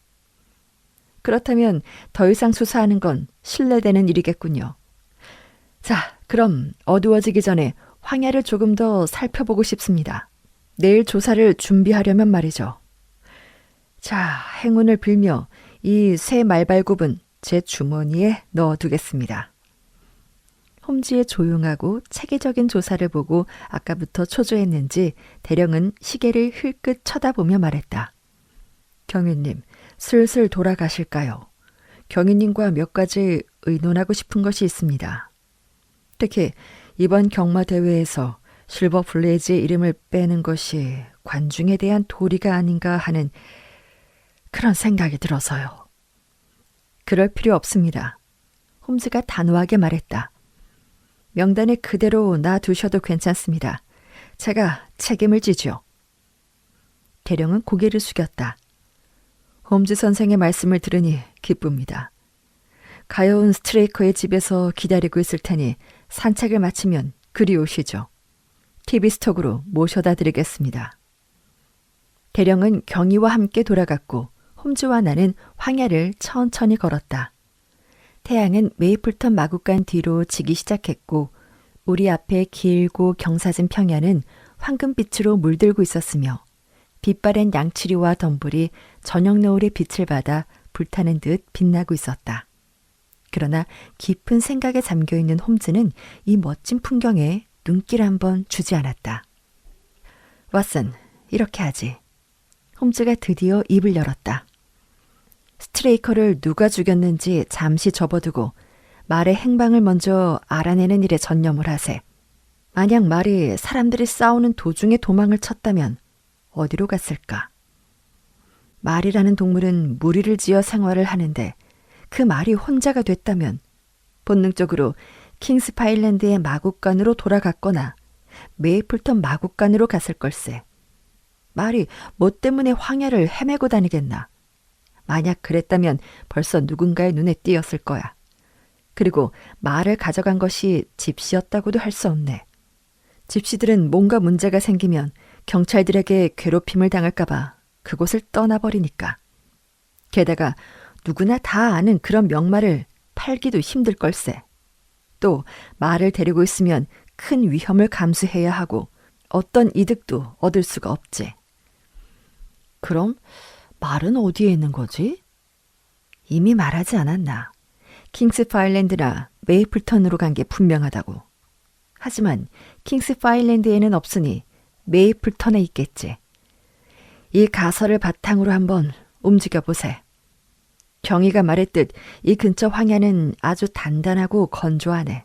그렇다면 더 이상 수사하는 건 실례되는 일이겠군요. 자, 그럼 어두워지기 전에 황야를 조금 더 살펴보고 싶습니다. 내일 조사를 준비하려면 말이죠. 자, 행운을 빌며 이 새 말발굽은 제 주머니에 넣어두겠습니다. 홈즈의 조용하고 체계적인 조사를 보고 아까부터 초조했는지 대령은 시계를 흘끗 쳐다보며 말했다. 경위님, 슬슬 돌아가실까요? 경위님과 몇 가지 의논하고 싶은 것이 있습니다. 특히 이번 경마대회에서 실버 블레이즈의 이름을 빼는 것이 관중에 대한 도리가 아닌가 하는 그런 생각이 들어서요. 그럴 필요 없습니다. 홈즈가 단호하게 말했다. 명단에 그대로 놔두셔도 괜찮습니다. 제가 책임을 지죠. 대령은 고개를 숙였다. 홈즈 선생의 말씀을 들으니 기쁩니다. 가여운 스트레이커의 집에서 기다리고 있을 테니 산책을 마치면 그리 오시죠. 티비스톡으로 모셔다 드리겠습니다. 대령은 경위와 함께 돌아갔고 홈즈와 나는 황야를 천천히 걸었다. 태양은 메이플턴 마구간 뒤로 지기 시작했고 우리 앞에 길고 경사진 평야는 황금빛으로 물들고 있었으며 빛바랜 양치리와 덤불이 저녁 노을의 빛을 받아 불타는 듯 빛나고 있었다. 그러나 깊은 생각에 잠겨있는 홈즈는 이 멋진 풍경에 눈길 한번 주지 않았다. 왓슨, 이렇게 하지. 홈즈가 드디어 입을 열었다. 스트레이커를 누가 죽였는지 잠시 접어두고 말의 행방을 먼저 알아내는 일에 전념을 하세. 만약 말이 사람들이 싸우는 도중에 도망을 쳤다면 어디로 갔을까? 말이라는 동물은 무리를 지어 생활을 하는데 그 말이 혼자가 됐다면 본능적으로 킹스파일랜드의 마국간으로 돌아갔거나 메이플턴 마국간으로 갔을 걸세. 말이 뭐 때문에 황야를 헤매고 다니겠나? 만약 그랬다면 벌써 누군가의 눈에 띄었을 거야. 그리고 말을 가져간 것이 집시였다고도 할 수 없네. 집시들은 뭔가 문제가 생기면 경찰들에게 괴롭힘을 당할까봐 그곳을 떠나버리니까. 게다가 누구나 다 아는 그런 명말을 팔기도 힘들 걸세. 또 말을 데리고 있으면 큰 위험을 감수해야 하고 어떤 이득도 얻을 수가 없지. 그럼 말은 어디에 있는 거지? 이미 말하지 않았나. 킹스파일랜드나 메이플턴으로 간 게 분명하다고. 하지만 킹스파일랜드에는 없으니 메이플턴에 있겠지. 이 가설을 바탕으로 한번 움직여보세. 경위가 말했듯 이 근처 황야는 아주 단단하고 건조하네.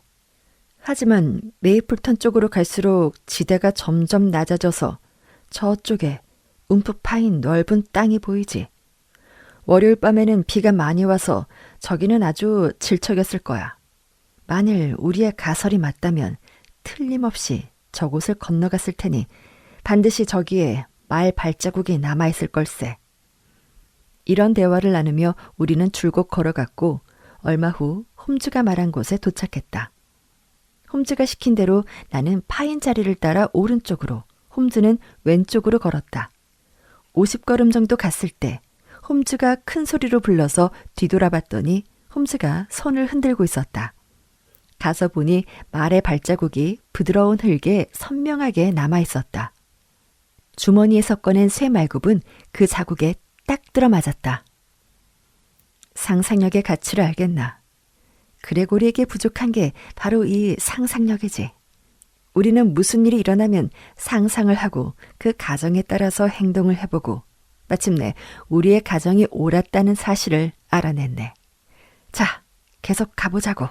하지만 메이플턴 쪽으로 갈수록 지대가 점점 낮아져서 저쪽에 움푹 파인 넓은 땅이 보이지. 월요일 밤에는 비가 많이 와서 저기는 아주 질척였을 거야. 만일 우리의 가설이 맞다면 틀림없이 저곳을 건너갔을 테니 반드시 저기에 말 발자국이 남아있을 걸세. 이런 대화를 나누며 우리는 줄곧 걸어갔고 얼마 후 홈즈가 말한 곳에 도착했다. 홈즈가 시킨 대로 나는 파인 자리를 따라 오른쪽으로, 홈즈는 왼쪽으로 걸었다. 50걸음 정도 갔을 때 홈즈가 큰 소리로 불러서 뒤돌아봤더니 홈즈가 손을 흔들고 있었다. 가서 보니 말의 발자국이 부드러운 흙에 선명하게 남아있었다. 주머니에서 꺼낸 쇠 말굽은 그 자국에 딱 들어맞았다. 상상력의 가치를 알겠나. 그레고리에게 부족한 게 바로 이 상상력이지. 우리는 무슨 일이 일어나면 상상을 하고 그 가정에 따라서 행동을 해보고 마침내 우리의 가정이 옳았다는 사실을 알아냈네. 자, 계속 가보자고.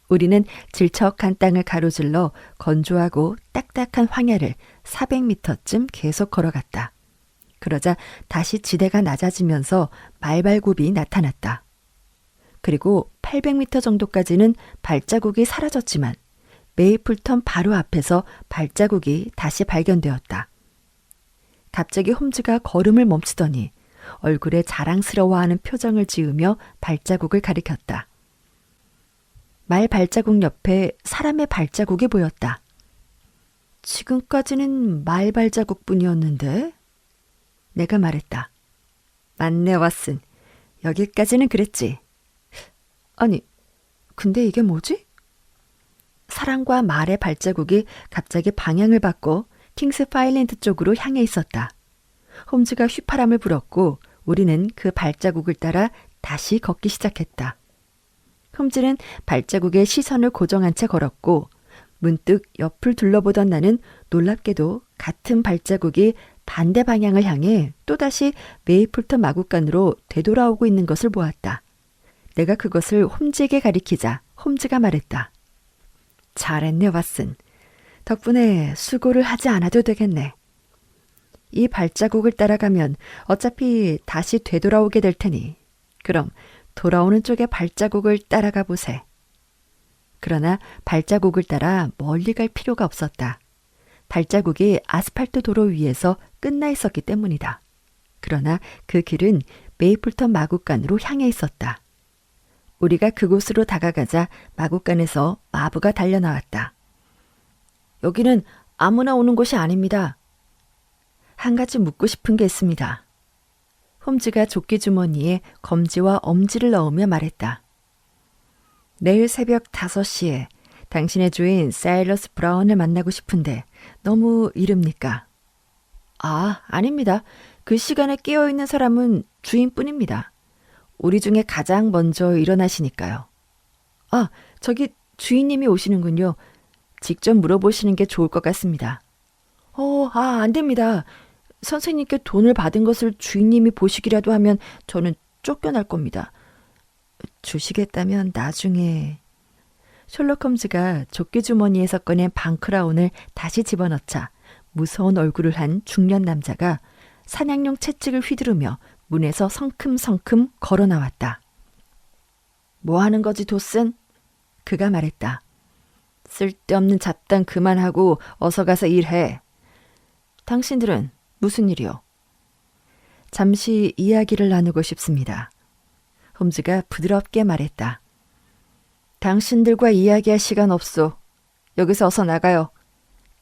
우리는 질척한 땅을 가로질러 건조하고 딱딱한 황야를 400m쯤 계속 걸어갔다. 그러자 다시 지대가 낮아지면서 말발굽이 나타났다. 그리고 800m 정도까지는 발자국이 사라졌지만 메이플턴 바로 앞에서 발자국이 다시 발견되었다. 갑자기 홈즈가 걸음을 멈추더니 얼굴에 자랑스러워하는 표정을 지으며 발자국을 가리켰다. 말 발자국 옆에 사람의 발자국이 보였다. 지금까지는 말 발자국뿐이었는데? 내가 말했다. 맞네, 왓슨. 여기까지는 그랬지. 아니, 근데 이게 뭐지? 사람과 말의 발자국이 갑자기 방향을 바꿔 킹스파일랜드 쪽으로 향해 있었다. 홈즈가 휘파람을 불었고 우리는 그 발자국을 따라 다시 걷기 시작했다. 홈즈는 발자국에 시선을 고정한 채 걸었고 문득 옆을 둘러보던 나는 놀랍게도 같은 발자국이 반대 방향을 향해 또다시 메이플턴 마구간으로 되돌아오고 있는 것을 보았다. 내가 그것을 홈즈에게 가리키자 홈즈가 말했다. 잘했네, 왓슨. 덕분에 수고를 하지 않아도 되겠네. 이 발자국을 따라가면 어차피 다시 되돌아오게 될 테니 그럼 돌아오는 쪽의 발자국을 따라가 보세. 그러나 발자국을 따라 멀리 갈 필요가 없었다. 발자국이 아스팔트 도로 위에서 끝나 있었기 때문이다. 그러나 그 길은 메이플턴 마구간으로 향해 있었다. 우리가 그곳으로 다가가자 마구간에서 마부가 달려나왔다. 여기는 아무나 오는 곳이 아닙니다. 한 가지 묻고 싶은 게 있습니다. 홈즈가 조끼 주머니에 검지와 엄지를 넣으며 말했다. 내일 새벽 5시에 당신의 주인 사일러스 브라운을 만나고 싶은데 너무 이릅니까? 아, 아닙니다. 그 시간에 깨어있는 사람은 주인뿐입니다. 우리 중에 가장 먼저 일어나시니까요. 아, 저기 주인님이 오시는군요. 직접 물어보시는 게 좋을 것 같습니다. 안 됩니다. 선생님께 돈을 받은 것을 주인님이 보시기라도 하면 저는 쫓겨날 겁니다. 주시겠다면 나중에... 셜록 홈즈가 조끼 주머니에서 꺼낸 반크라운을 다시 집어넣자 무서운 얼굴을 한 중년 남자가 사냥용 채찍을 휘두르며 문에서 성큼성큼 걸어 나왔다. 뭐 하는 거지, 도슨? 그가 말했다. 쓸데없는 잡담 그만하고 어서 가서 일해. 당신들은 무슨 일이요? 잠시 이야기를 나누고 싶습니다. 홈즈가 부드럽게 말했다. 당신들과 이야기할 시간 없소. 여기서 어서 나가요.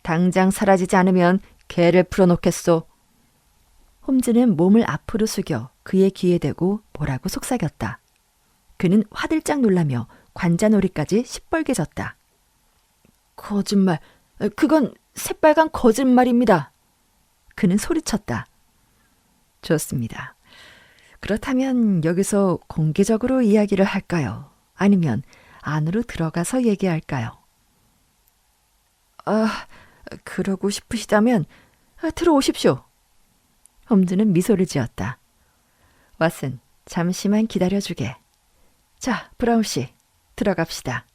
당장 사라지지 않으면 개를 풀어놓겠소. 홈즈는 몸을 앞으로 숙여 그의 귀에 대고 뭐라고 속삭였다. 그는 화들짝 놀라며 관자놀이까지 시뻘개졌다. 거짓말, 그건 새빨간 거짓말입니다. 그는 소리쳤다. 좋습니다. 그렇다면 여기서 공개적으로 이야기를 할까요? 아니면 안으로 들어가서 얘기할까요? 그러고 싶으시다면 들어오십시오. 홈즈는 미소를 지었다. 왓슨, 잠시만 기다려주게. 자, 브라운 씨, 들어갑시다.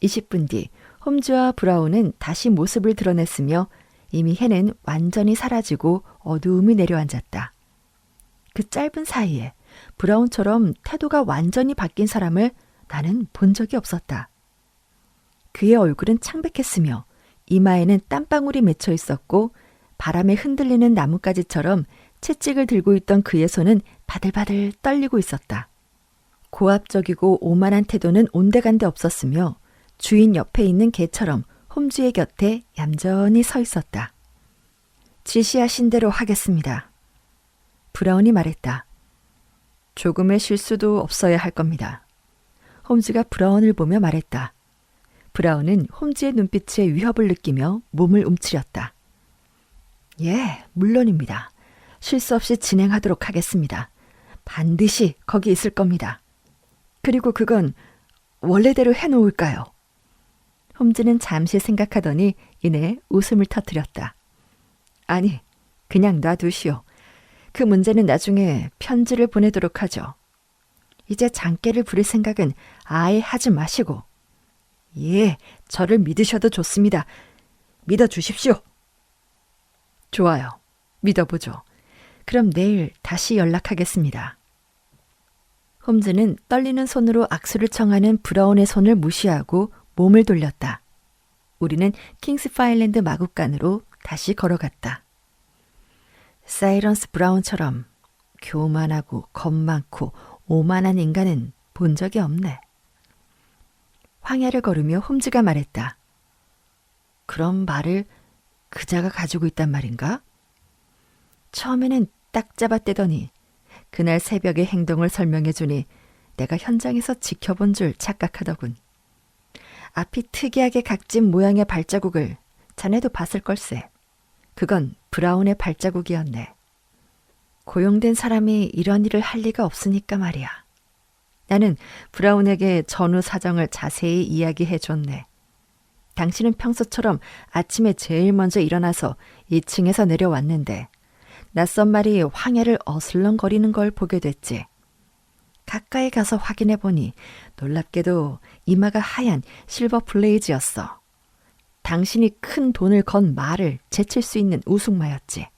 20분 뒤 홈즈와 브라운은 다시 모습을 드러냈으며 이미 해는 완전히 사라지고 어두움이 내려앉았다. 그 짧은 사이에 브라운처럼 태도가 완전히 바뀐 사람을 나는 본 적이 없었다. 그의 얼굴은 창백했으며 이마에는 땀방울이 맺혀 있었고 바람에 흔들리는 나뭇가지처럼 채찍을 들고 있던 그의 손은 바들바들 떨리고 있었다. 고압적이고 오만한 태도는 온데간데 없었으며 주인 옆에 있는 개처럼 홈즈의 곁에 얌전히 서 있었다. 지시하신 대로 하겠습니다. 브라운이 말했다. 조금의 실수도 없어야 할 겁니다. 홈즈가 브라운을 보며 말했다. 브라운은 홈즈의 눈빛에 위협을 느끼며 몸을 움츠렸다. 예, 물론입니다. 실수 없이 진행하도록 하겠습니다. 반드시 거기 있을 겁니다. 그리고 그건 원래대로 해놓을까요? 홈즈는 잠시 생각하더니 이내 웃음을 터뜨렸다. 아니, 그냥 놔두시오. 그 문제는 나중에 편지를 보내도록 하죠. 이제 장깨를 부릴 생각은 아예 하지 마시고. 예, 저를 믿으셔도 좋습니다. 믿어주십시오. 좋아요. 믿어보죠. 그럼 내일 다시 연락하겠습니다. 홈즈는 떨리는 손으로 악수를 청하는 브라운의 손을 무시하고 몸을 돌렸다. 우리는 킹스파일랜드 마구간으로 다시 걸어갔다. 사이런스 브라운처럼 교만하고 겁 많고 오만한 인간은 본 적이 없네. 황야를 걸으며 홈즈가 말했다. 그런 말을 그자가 가지고 있단 말인가? 처음에는 딱 잡아떼더니 그날 새벽의 행동을 설명해주니 내가 현장에서 지켜본 줄 착각하더군. 앞이 특이하게 각진 모양의 발자국을 자네도 봤을 걸세. 그건 브라운의 발자국이었네. 고용된 사람이 이런 일을 할 리가 없으니까 말이야. 나는 브라운에게 전후 사정을 자세히 이야기해줬네. 당신은 평소처럼 아침에 제일 먼저 일어나서 2층에서 내려왔는데 낯선 말이 황야를 어슬렁거리는 걸 보게 됐지. 가까이 가서 확인해보니 놀랍게도 이마가 하얀 실버 블레이즈였어. 당신이 큰 돈을 건 말을 제칠 수 있는 우승마였지.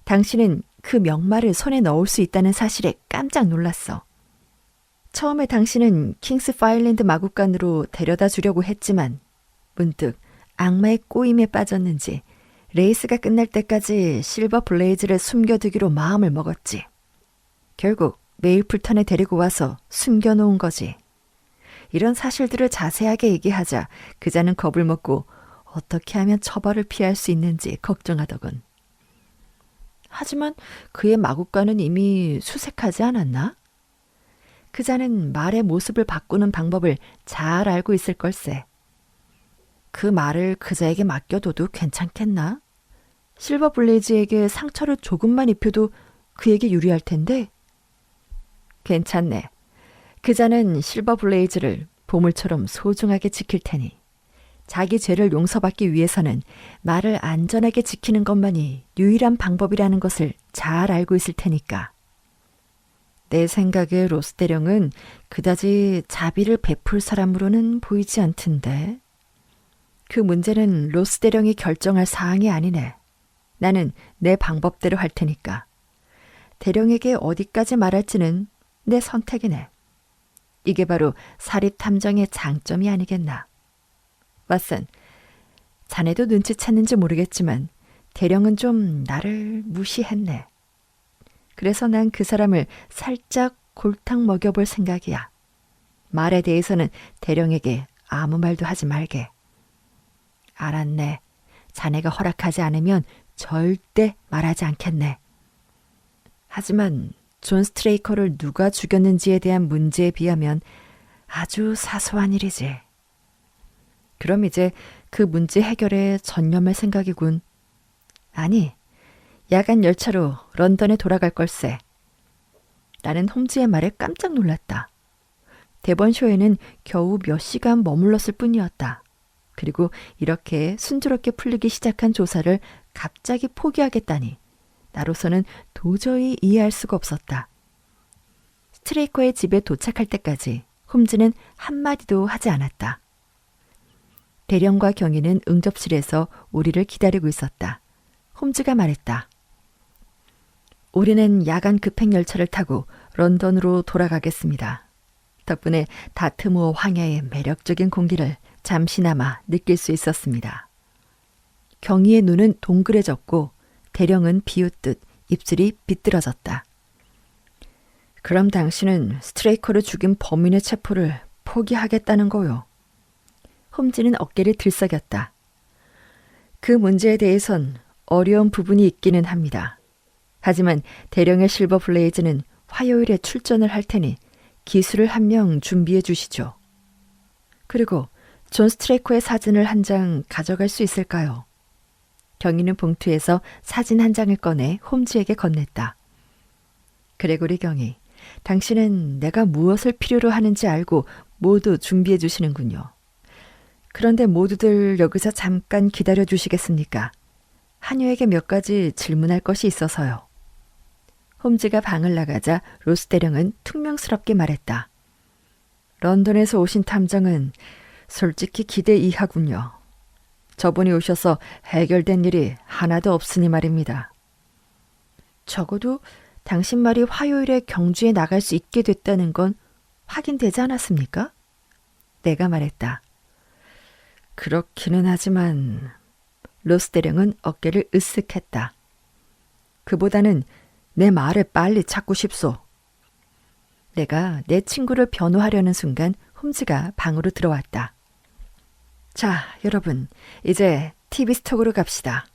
당신은 그 명말을 손에 넣을 수 있다는 사실에 깜짝 놀랐어. 처음에 당신은 킹스 파일랜드 마구간으로 데려다 주려고 했지만 문득 악마의 꼬임에 빠졌는지 레이스가 끝날 때까지 실버 블레이즈를 숨겨두기로 마음을 먹었지. 결국 메이플턴에 데리고 와서 숨겨놓은 거지. 이런 사실들을 자세하게 얘기하자 그자는 겁을 먹고 어떻게 하면 처벌을 피할 수 있는지 걱정하더군. 하지만 그의 마구간은 이미 수색하지 않았나? 그자는 말의 모습을 바꾸는 방법을 잘 알고 있을 걸세. 그 말을 그자에게 맡겨둬도 괜찮겠나? 실버 블레이즈에게 상처를 조금만 입혀도 그에게 유리할 텐데. 괜찮네. 그자는 실버 블레이즈를 보물처럼 소중하게 지킬 테니 자기 죄를 용서받기 위해서는 말을 안전하게 지키는 것만이 유일한 방법이라는 것을 잘 알고 있을 테니까. 내 생각에 로스 대령은 그다지 자비를 베풀 사람으로는 보이지 않던데. 그 문제는 로스 대령이 결정할 사항이 아니네. 나는 내 방법대로 할 테니까. 대령에게 어디까지 말할지는 내 선택이네. 이게 바로 사립탐정의 장점이 아니겠나. 왓슨, 자네도 눈치챘는지 모르겠지만 대령은 좀 나를 무시했네. 그래서 난 그 사람을 살짝 골탕 먹여볼 생각이야. 말에 대해서는 대령에게 아무 말도 하지 말게. 알았네. 자네가 허락하지 않으면 절대 말하지 않겠네. 하지만 존 스트레이커를 누가 죽였는지에 대한 문제에 비하면 아주 사소한 일이지. 그럼 이제 그 문제 해결에 전념할 생각이군. 아니, 야간 열차로 런던에 돌아갈 걸세. 나는 홈즈의 말에 깜짝 놀랐다. 데번쇼에는 겨우 몇 시간 머물렀을 뿐이었다. 그리고 이렇게 순조롭게 풀리기 시작한 조사를 갑자기 포기하겠다니 나로서는 도저히 이해할 수가 없었다. 스트레이커의 집에 도착할 때까지 홈즈는 한마디도 하지 않았다. 대령과 경위는 응접실에서 우리를 기다리고 있었다. 홈즈가 말했다. 우리는 야간 급행열차를 타고 런던으로 돌아가겠습니다. 덕분에 다트무어 황야의 매력적인 공기를 잠시나마 느낄 수 있었습니다. 경희의 눈은 동그래졌고 대령은 비웃듯 입술이 비뚤어졌다. 그럼 당신은 스트레이커를 죽인 범인의 체포를 포기하겠다는 거요. 홈즈는 어깨를 들썩였다. 그 문제에 대해선 어려운 부분이 있기는 합니다. 하지만 대령의 실버 블레이즈는 화요일에 출전을 할 테니 기수를 한 명 준비해 주시죠. 그리고 존 스트레이커의 사진을 한 장 가져갈 수 있을까요? 경위는 봉투에서 사진 한 장을 꺼내 홈즈에게 건넸다. 그레고리 경위, 당신은 내가 무엇을 필요로 하는지 알고 모두 준비해 주시는군요. 그런데 모두들 여기서 잠깐 기다려 주시겠습니까? 한여에게 몇 가지 질문할 것이 있어서요. 홈즈가 방을 나가자 로스 대령은 퉁명스럽게 말했다. 런던에서 오신 탐정은 솔직히 기대 이하군요. 저분이 오셔서 해결된 일이 하나도 없으니 말입니다. 적어도 당신 말이 화요일에 경주에 나갈 수 있게 됐다는 건 확인되지 않았습니까? 내가 말했다. 그렇기는 하지만 로스 대령은 어깨를 으쓱했다. 그보다는 내 말을 빨리 찾고 싶소. 내가 내 친구를 변호하려는 순간 홈즈가 방으로 들어왔다. 자, 여러분, 이제 TV 스톡으로 갑시다.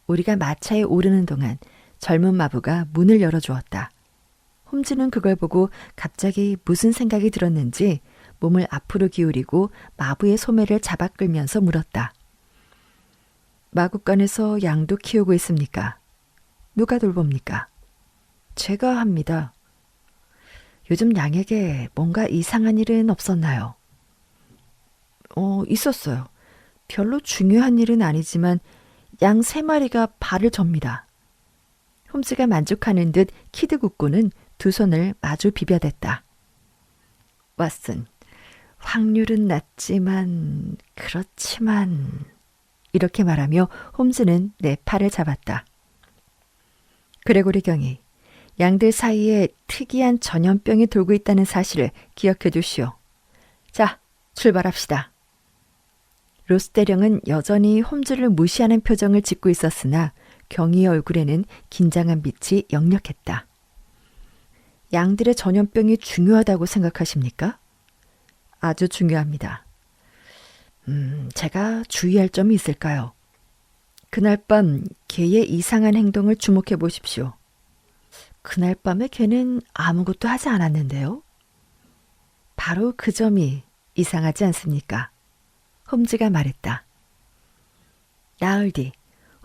우리가 마차에 오르는 동안 젊은 마부가 문을 열어주었다. 홈즈는 그걸 보고 갑자기 무슨 생각이 들었는지 몸을 앞으로 기울이고 마부의 소매를 잡아 끌면서 물었다. 마구간에서 양도 키우고 있습니까? 누가 돌봅니까? 제가 합니다. 요즘 양에게 뭔가 이상한 일은 없었나요? 있었어요. 별로 중요한 일은 아니지만 양 3마리가 발을 접니다. 홈즈가 만족하는 듯 키드 굳고는 두 손을 마주 비벼댔다. 왓슨, 확률은 낮지만 그렇지만 이렇게 말하며 홈즈는 내 팔을 잡았다. 그레고리 경이, 양들 사이에 특이한 전염병이 돌고 있다는 사실을 기억해 두시오. 자, 출발합시다. 로스 대령은 여전히 홈즈를 무시하는 표정을 짓고 있었으나 경희의 얼굴에는 긴장한 빛이 역력했다. 양들의 전염병이 중요하다고 생각하십니까? 아주 중요합니다. 제가 주의할 점이 있을까요? 그날 밤 개의 이상한 행동을 주목해 보십시오. 그날 밤에 개는 아무것도 하지 않았는데요. 바로 그 점이 이상하지 않습니까? 홈즈가 말했다. 나흘 뒤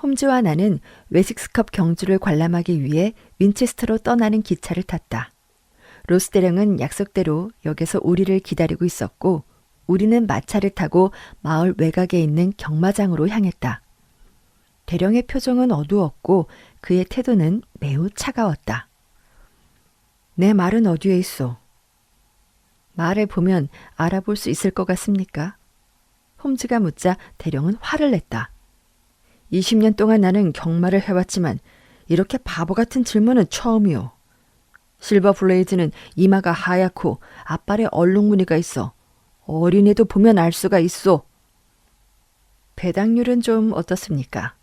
홈즈와 나는 웨식스컵 경주를 관람하기 위해 윈체스터로 떠나는 기차를 탔다. 로스 대령은 약속대로 역에서 우리를 기다리고 있었고 우리는 마차를 타고 마을 외곽에 있는 경마장으로 향했다. 대령의 표정은 어두웠고 그의 태도는 매우 차가웠다. 내 말은 어디에 있어? 말을 보면 알아볼 수 있을 것 같습니까? 홈즈가 묻자 대령은 화를 냈다. 20년 동안 나는 경마를 해왔지만 이렇게 바보 같은 질문은 처음이오. 실버 블레이즈는 이마가 하얗고 앞발에 얼룩무늬가 있어. 어린애도 보면 알 수가 있어. 배당률은 좀 어떻습니까?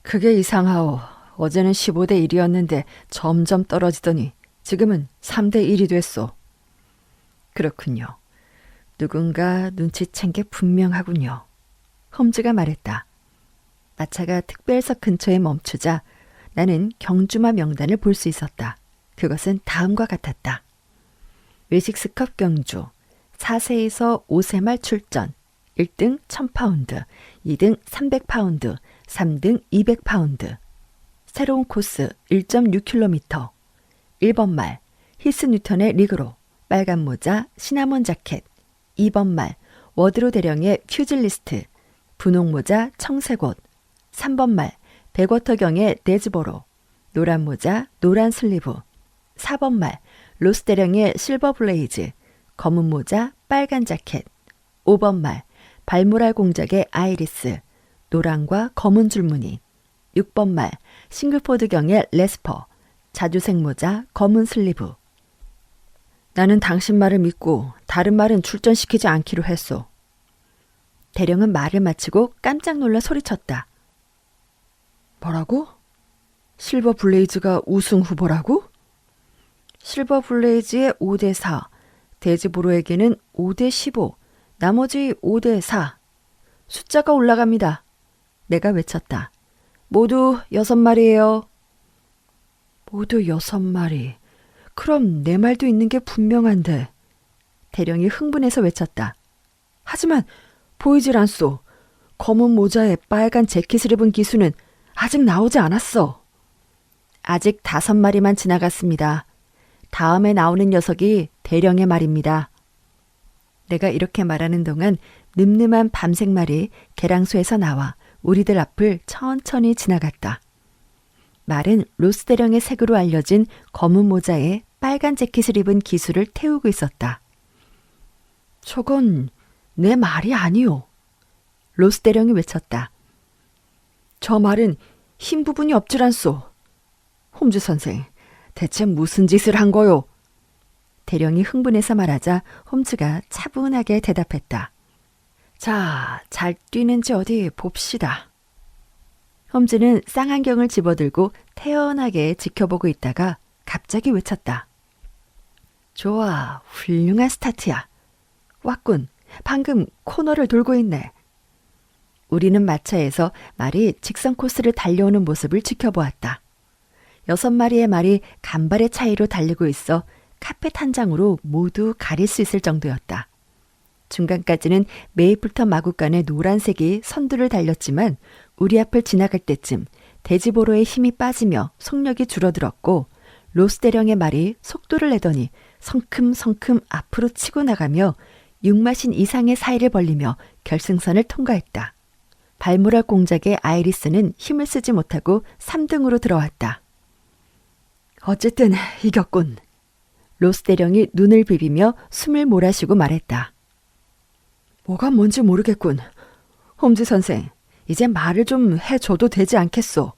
그게 이상하오. 어제는 15대 1이었는데 점점 떨어지더니 지금은 3대 1이 됐소. 그렇군요. 누군가 눈치챈 게 분명하군요. 홈즈가 말했다. 마차가 특별석 근처에 멈추자 나는 경주마 명단을 볼 수 있었다. 그것은 다음과 같았다. 웨식스컵 경주 4세에서 5세 말 출전 1등 1000파운드, 2등 300파운드, 3등 200파운드. 새로운 코스 1.6km. 1번 말 히스 뉴턴의 리그로 빨간 모자 시나몬 자켓. 2번 말 워드로 대령의 퓨질리스트 분홍 모자 청색옷. 3번 말 백워터경의 데즈보로 노란 모자 노란 슬리브. 4번 말 로스 대령의 실버 블레이즈 검은 모자 빨간 자켓. 5번 말 발모랄 공작의 아이리스 노란과 검은 줄무늬. 6번 말 싱글포드경의 레스퍼 자주색 모자 검은 슬리브. 나는 당신 말을 믿고 다른 말은 출전시키지 않기로 했소. 대령은 말을 마치고 깜짝 놀라 소리쳤다. 뭐라고? 실버 블레이즈가 우승 후보라고? 실버 블레이즈의 5대 4, 데즈보로에게는 5대 15, 나머지 5대 4. 숫자가 올라갑니다. 내가 외쳤다. 모두 6마리예요. 모두 6마리. 그럼 내 말도 있는 게 분명한데. 대령이 흥분해서 외쳤다. 하지만 보이질 않소. 검은 모자에 빨간 재킷을 입은 기수는 아직 나오지 않았어. 아직 5마리만 지나갔습니다. 다음에 나오는 녀석이 대령의 말입니다. 내가 이렇게 말하는 동안 늠름한 밤색 말이 계량소에서 나와 우리들 앞을 천천히 지나갔다. 말은 로스 대령의 색으로 알려진 검은 모자에 빨간 재킷을 입은 기수를 태우고 있었다. 저건 내 말이 아니오. 로스 대령이 외쳤다. 저 말은 흰 부분이 없질 않소. 홈즈 선생, 대체 무슨 짓을 한 거요? 대령이 흥분해서 말하자 홈즈가 차분하게 대답했다. 자, 잘 뛰는지 어디 봅시다. 홈즈는 쌍안경을 집어들고 태연하게 지켜보고 있다가 갑자기 외쳤다. 좋아, 훌륭한 스타트야. 왔군, 방금 코너를 돌고 있네. 우리는 마차에서 말이 직선 코스를 달려오는 모습을 지켜보았다. 6마리의 말이 간발의 차이로 달리고 있어 카펫 한 장으로 모두 가릴 수 있을 정도였다. 중간까지는 메이플턴 마구간의 노란색이 선두를 달렸지만 우리 앞을 지나갈 때쯤 데지보로의 힘이 빠지며 속력이 줄어들었고 로스 대령의 말이 속도를 내더니 성큼성큼 앞으로 치고 나가며 6마신 이상의 사이를 벌리며 결승선을 통과했다. 발모랄 공작의 아이리스는 힘을 쓰지 못하고 3등으로 들어왔다. 어쨌든 이겼군. 로스 대령이 눈을 비비며 숨을 몰아쉬고 말했다. 뭐가 뭔지 모르겠군. 홈즈 선생, 이제 말을 좀 해줘도 되지 않겠소?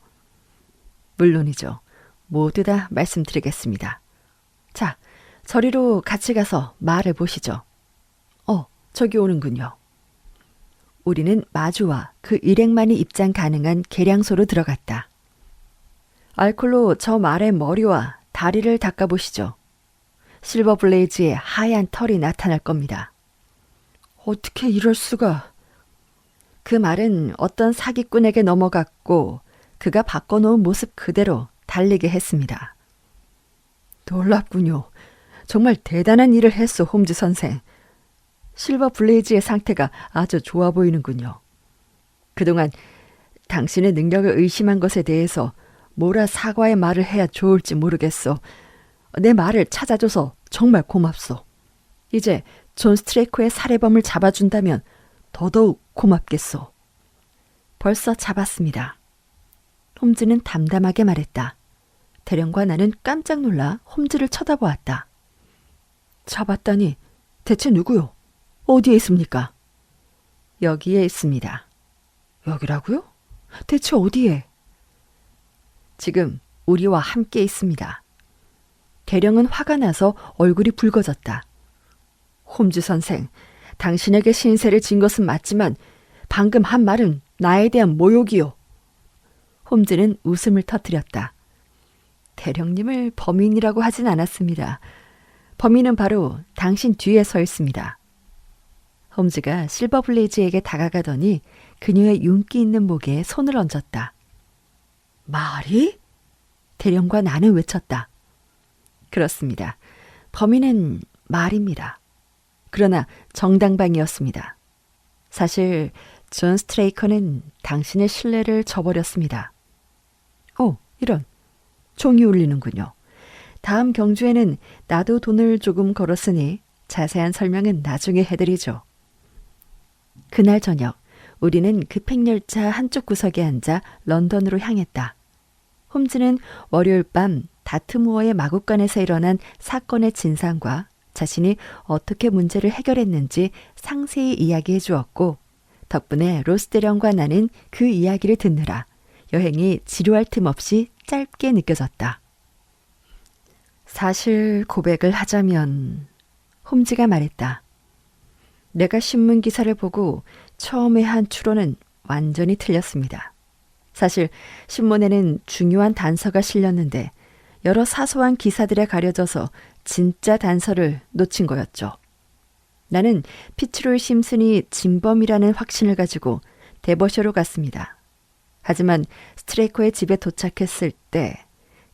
물론이죠. 모두 다 말씀드리겠습니다. 자, 저리로 같이 가서 말해 보시죠. 저기 오는군요. 우리는 마주와 그 일행만이 입장 가능한 계량소로 들어갔다. 알콜로 저 말의 머리와 다리를 닦아보시죠. 실버 블레이즈에 하얀 털이 나타날 겁니다. 어떻게 이럴 수가. 그 말은 어떤 사기꾼에게 넘어갔고 그가 바꿔놓은 모습 그대로 달리게 했습니다. 놀랍군요. 정말 대단한 일을 했소, 홈즈 선생. 실버 블레이즈의 상태가 아주 좋아 보이는군요. 그동안 당신의 능력을 의심한 것에 대해서 뭐라 사과의 말을 해야 좋을지 모르겠소. 내 말을 찾아줘서 정말 고맙소. 이제 존 스트레이커의 살해범을 잡아준다면 더더욱 고맙겠소. 벌써 잡았습니다. 홈즈는 담담하게 말했다. 대령과 나는 깜짝 놀라 홈즈를 쳐다보았다. 잡았다니 대체 누구요? 어디에 있습니까? 여기에 있습니다. 여기라고요? 대체 어디에? 지금 우리와 함께 있습니다. 대령은 화가 나서 얼굴이 붉어졌다. 홈즈 선생, 당신에게 신세를 진 것은 맞지만 방금 한 말은 나에 대한 모욕이요. 홈즈는 웃음을 터뜨렸다. 대령님을 범인이라고 하진 않았습니다. 범인은 바로 당신 뒤에 서 있습니다. 홈즈가 실버 블레이즈에게 다가가더니 그녀의 윤기 있는 목에 손을 얹었다. 말이? 대령과 나는 외쳤다. 그렇습니다. 범인은 말입니다. 그러나 정당방위였습니다. 사실 존 스트레이커는 당신의 신뢰를 저버렸습니다. 이런. 종이 울리는군요. 다음 경주에는 나도 돈을 조금 걸었으니 자세한 설명은 나중에 해드리죠. 그날 저녁 우리는 급행열차 한쪽 구석에 앉아 런던으로 향했다. 홈즈는 월요일 밤 다트무어의 마구간에서 일어난 사건의 진상과 자신이 어떻게 문제를 해결했는지 상세히 이야기해 주었고 덕분에 로스 대령과 나는 그 이야기를 듣느라 여행이 지루할 틈 없이 짧게 느껴졌다. 사실 고백을 하자면 홈즈가 말했다. 내가 신문 기사를 보고 처음에 한 추론은 완전히 틀렸습니다. 사실 신문에는 중요한 단서가 실렸는데 여러 사소한 기사들에 가려져서 진짜 단서를 놓친 거였죠. 나는 피츠로이 심슨이 진범이라는 확신을 가지고 대버셔로 갔습니다. 하지만 스트레이커의 집에 도착했을 때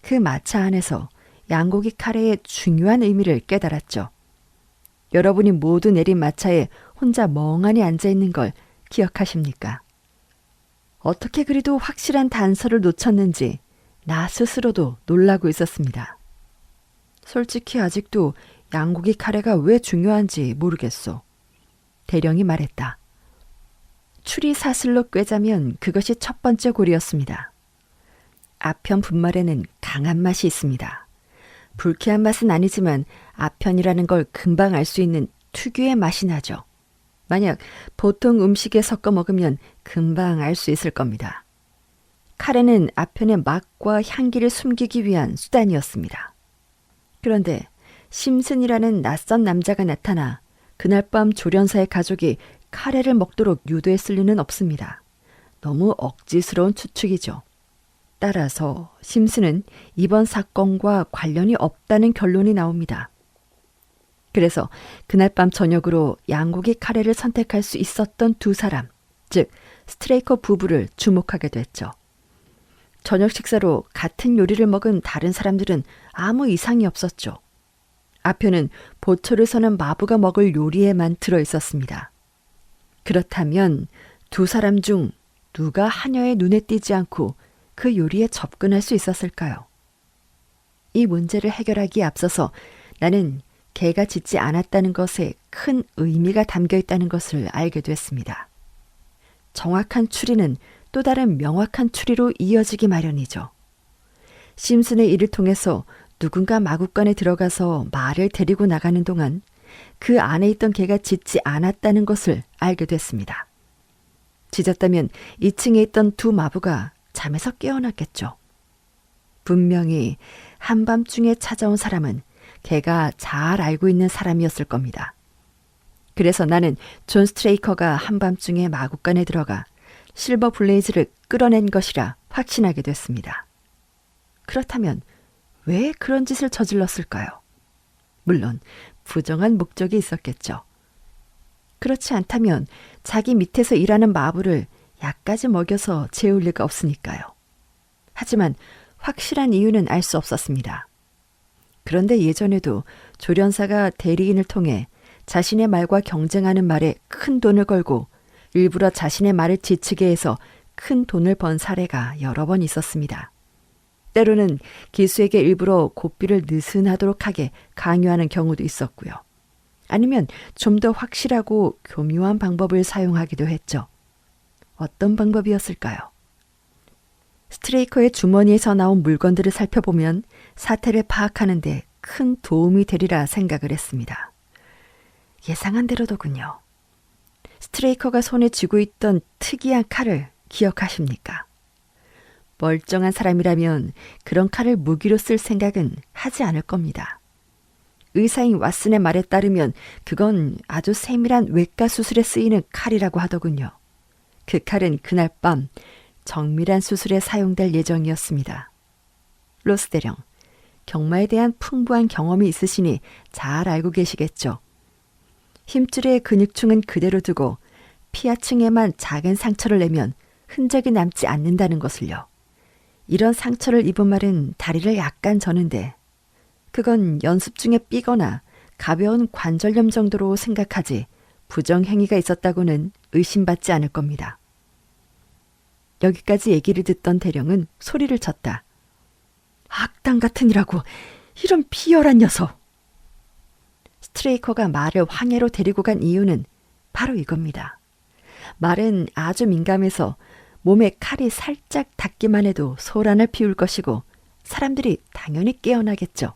그 마차 안에서 양고기 카레의 중요한 의미를 깨달았죠. 여러분이 모두 내린 마차에 혼자 멍하니 앉아있는 걸 기억하십니까? 어떻게 그리도 확실한 단서를 놓쳤는지 나 스스로도 놀라고 있었습니다. 솔직히 아직도 양고기 카레가 왜 중요한지 모르겠소. 대령이 말했다. 추리 사슬로 꿰자면 그것이 첫 번째 고리였습니다. 아편 분말에는 강한 맛이 있습니다. 불쾌한 맛은 아니지만 아편이라는 걸 금방 알 수 있는 특유의 맛이 나죠. 만약 보통 음식에 섞어 먹으면 금방 알 수 있을 겁니다. 카레는 아편의 맛과 향기를 숨기기 위한 수단이었습니다. 그런데 심슨이라는 낯선 남자가 나타나 그날 밤 조련사의 가족이 카레를 먹도록 유도했을 리는 없습니다. 너무 억지스러운 추측이죠. 따라서 심슨은 이번 사건과 관련이 없다는 결론이 나옵니다. 그래서 그날 밤 저녁으로 양고기 카레를 선택할 수 있었던 두 사람, 즉 스트레이커 부부를 주목하게 됐죠. 저녁 식사로 같은 요리를 먹은 다른 사람들은 아무 이상이 없었죠. 아표는 보초를 서는 마부가 먹을 요리에만 들어있었습니다. 그렇다면 두 사람 중 누가 하녀의 눈에 띄지 않고 그 요리에 접근할 수 있었을까요? 이 문제를 해결하기에 앞서서 나는 개가 짖지 않았다는 것에 큰 의미가 담겨 있다는 것을 알게 됐습니다. 정확한 추리는 또 다른 명확한 추리로 이어지기 마련이죠. 심슨의 일을 통해서 누군가 마구간에 들어가서 말을 데리고 나가는 동안 그 안에 있던 개가 짖지 않았다는 것을 알게 됐습니다. 짖었다면 2층에 있던 두 마부가 잠에서 깨어났겠죠. 분명히 한밤중에 찾아온 사람은 걔가 잘 알고 있는 사람이었을 겁니다. 그래서 나는 존 스트레이커가 한밤중에 마구간에 들어가 실버 블레이즈를 끌어낸 것이라 확신하게 됐습니다. 그렇다면 왜 그런 짓을 저질렀을까요? 물론 부정한 목적이 있었겠죠. 그렇지 않다면 자기 밑에서 일하는 마부를 약까지 먹여서 재울 리가 없으니까요. 하지만 확실한 이유는 알 수 없었습니다. 그런데 예전에도 조련사가 대리인을 통해 자신의 말과 경쟁하는 말에 큰 돈을 걸고 일부러 자신의 말을 지치게 해서 큰 돈을 번 사례가 여러 번 있었습니다. 때로는 기수에게 일부러 고삐를 느슨하도록 하게 강요하는 경우도 있었고요. 아니면 좀 더 확실하고 교묘한 방법을 사용하기도 했죠. 어떤 방법이었을까요? 스트레이커의 주머니에서 나온 물건들을 살펴보면 사태를 파악하는 데 큰 도움이 되리라 생각을 했습니다. 예상한 대로더군요. 스트레이커가 손에 쥐고 있던 특이한 칼을 기억하십니까? 멀쩡한 사람이라면 그런 칼을 무기로 쓸 생각은 하지 않을 겁니다. 의사인 왓슨의 말에 따르면 그건 아주 세밀한 외과 수술에 쓰이는 칼이라고 하더군요. 그 칼은 그날 밤 정밀한 수술에 사용될 예정이었습니다. 로스 대령, 경마에 대한 풍부한 경험이 있으시니 잘 알고 계시겠죠. 힘줄의 근육층은 그대로 두고 피하층에만 작은 상처를 내면 흔적이 남지 않는다는 것을요. 이런 상처를 입은 말은 다리를 약간 저는데 그건 연습 중에 삐거나 가벼운 관절염 정도로 생각하지 부정행위가 있었다고는 의심받지 않을 겁니다. 여기까지 얘기를 듣던 대령은 소리를 쳤다. 악당 같으니라고, 이런 비열한 녀석. 스트레이커가 말을 황해로 데리고 간 이유는 바로 이겁니다. 말은 아주 민감해서 몸에 칼이 살짝 닿기만 해도 소란을 피울 것이고 사람들이 당연히 깨어나겠죠.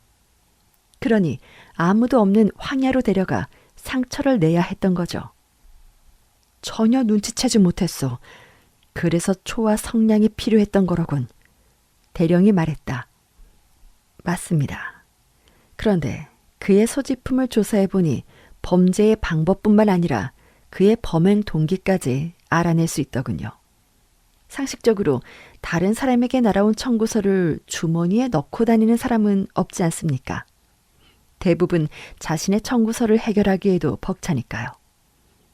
그러니 아무도 없는 황야로 데려가 상처를 내야 했던 거죠. 전혀 눈치채지 못했어. 그래서 초와 성량이 필요했던 거로군. 대령이 말했다. 맞습니다. 그런데 그의 소지품을 조사해보니 범죄의 방법뿐만 아니라 그의 범행 동기까지 알아낼 수 있더군요. 상식적으로 다른 사람에게 날아온 청구서를 주머니에 넣고 다니는 사람은 없지 않습니까? 대부분 자신의 청구서를 해결하기에도 벅차니까요.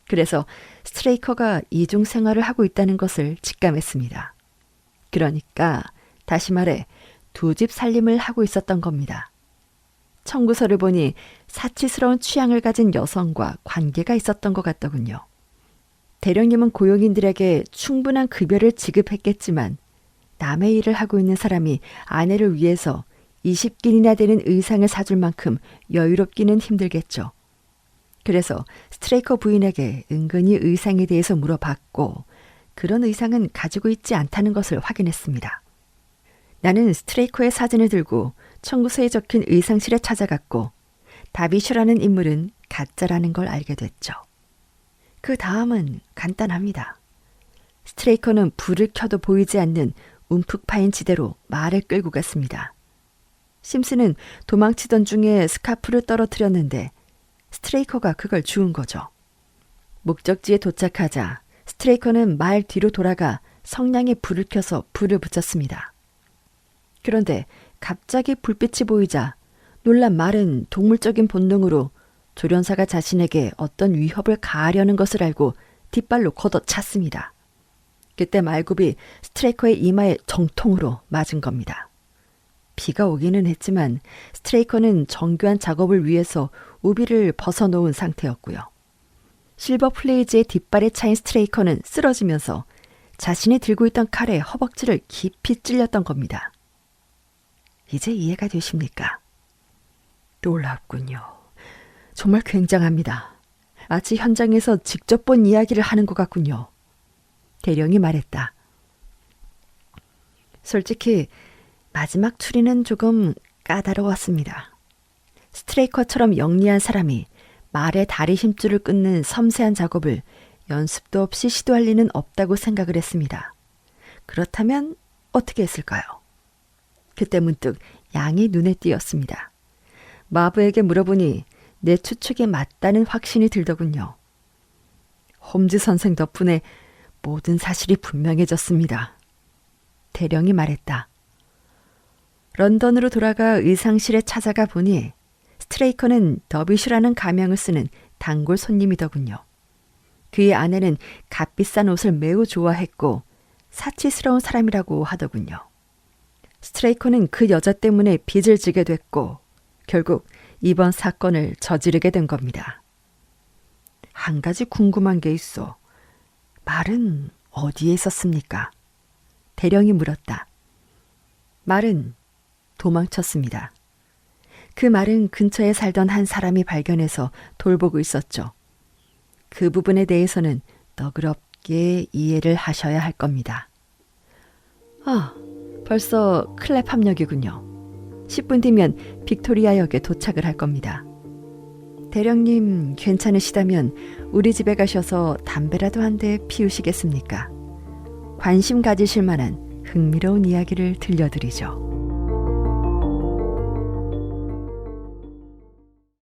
그래서 스트레이커가 이중 생활을 하고 있다는 것을 직감했습니다. 그러니까 다시 말해 두 집 살림을 하고 있었던 겁니다. 청구서를 보니 사치스러운 취향을 가진 여성과 관계가 있었던 것 같더군요. 대령님은 고용인들에게 충분한 급여를 지급했겠지만 남의 일을 하고 있는 사람이 아내를 위해서 20긴이나 되는 의상을 사줄 만큼 여유롭기는 힘들겠죠. 그래서 스트레이커 부인에게 은근히 의상에 대해서 물어봤고 그런 의상은 가지고 있지 않다는 것을 확인했습니다. 나는 스트레이커의 사진을 들고 청구서에 적힌 의상실에 찾아갔고 다비슈라는 인물은 가짜라는 걸 알게 됐죠. 그 다음은 간단합니다. 스트레이커는 불을 켜도 보이지 않는 움푹 파인 지대로 말을 끌고 갔습니다. 심스는 도망치던 중에 스카프를 떨어뜨렸는데 스트레이커가 그걸 주운 거죠. 목적지에 도착하자 스트레이커는 말 뒤로 돌아가 성냥에 불을 켜서 불을 붙였습니다. 그런데 갑자기 불빛이 보이자 놀란 말은 동물적인 본능으로 조련사가 자신에게 어떤 위협을 가하려는 것을 알고 뒷발로 걷어찼습니다. 그때 말굽이 스트레이커의 이마에 정통으로 맞은 겁니다. 비가 오기는 했지만 스트레이커는 정교한 작업을 위해서 우비를 벗어놓은 상태였고요. 실버 플레이즈의 뒷발에 차인 스트레이커는 쓰러지면서 자신이 들고 있던 칼에 허벅지를 깊이 찔렸던 겁니다. 이제 이해가 되십니까? 놀랍군요. 정말 굉장합니다. 마치 현장에서 직접 본 이야기를 하는 것 같군요. 대령이 말했다. 솔직히 마지막 추리는 조금 까다로웠습니다. 스트레이커처럼 영리한 사람이 말의 다리 힘줄을 끊는 섬세한 작업을 연습도 없이 시도할 리는 없다고 생각을 했습니다. 그렇다면 어떻게 했을까요? 그때 문득 양이 눈에 띄었습니다. 마부에게 물어보니 내 추측이 맞다는 확신이 들더군요. 홈즈 선생 덕분에 모든 사실이 분명해졌습니다. 대령이 말했다. 런던으로 돌아가 의상실에 찾아가 보니 스트레이커는 더비슈라는 가명을 쓰는 단골 손님이더군요. 그의 아내는 값비싼 옷을 매우 좋아했고 사치스러운 사람이라고 하더군요. 스트레이커는 그 여자 때문에 빚을 지게 됐고 결국 이번 사건을 저지르게 된 겁니다. 한 가지 궁금한 게 있어. 말은 어디에 있었습니까? 대령이 물었다. 말은 도망쳤습니다. 그 말은 근처에 살던 한 사람이 발견해서 돌보고 있었죠. 그 부분에 대해서는 너그럽게 이해를 하셔야 할 겁니다. 벌써 클랩함역이군요. 10분 뒤면 빅토리아역에 도착을 할 겁니다. 대령님 괜찮으시다면 우리 집에 가셔서 담배라도 한 대 피우시겠습니까? 관심 가지실 만한 흥미로운 이야기를 들려드리죠.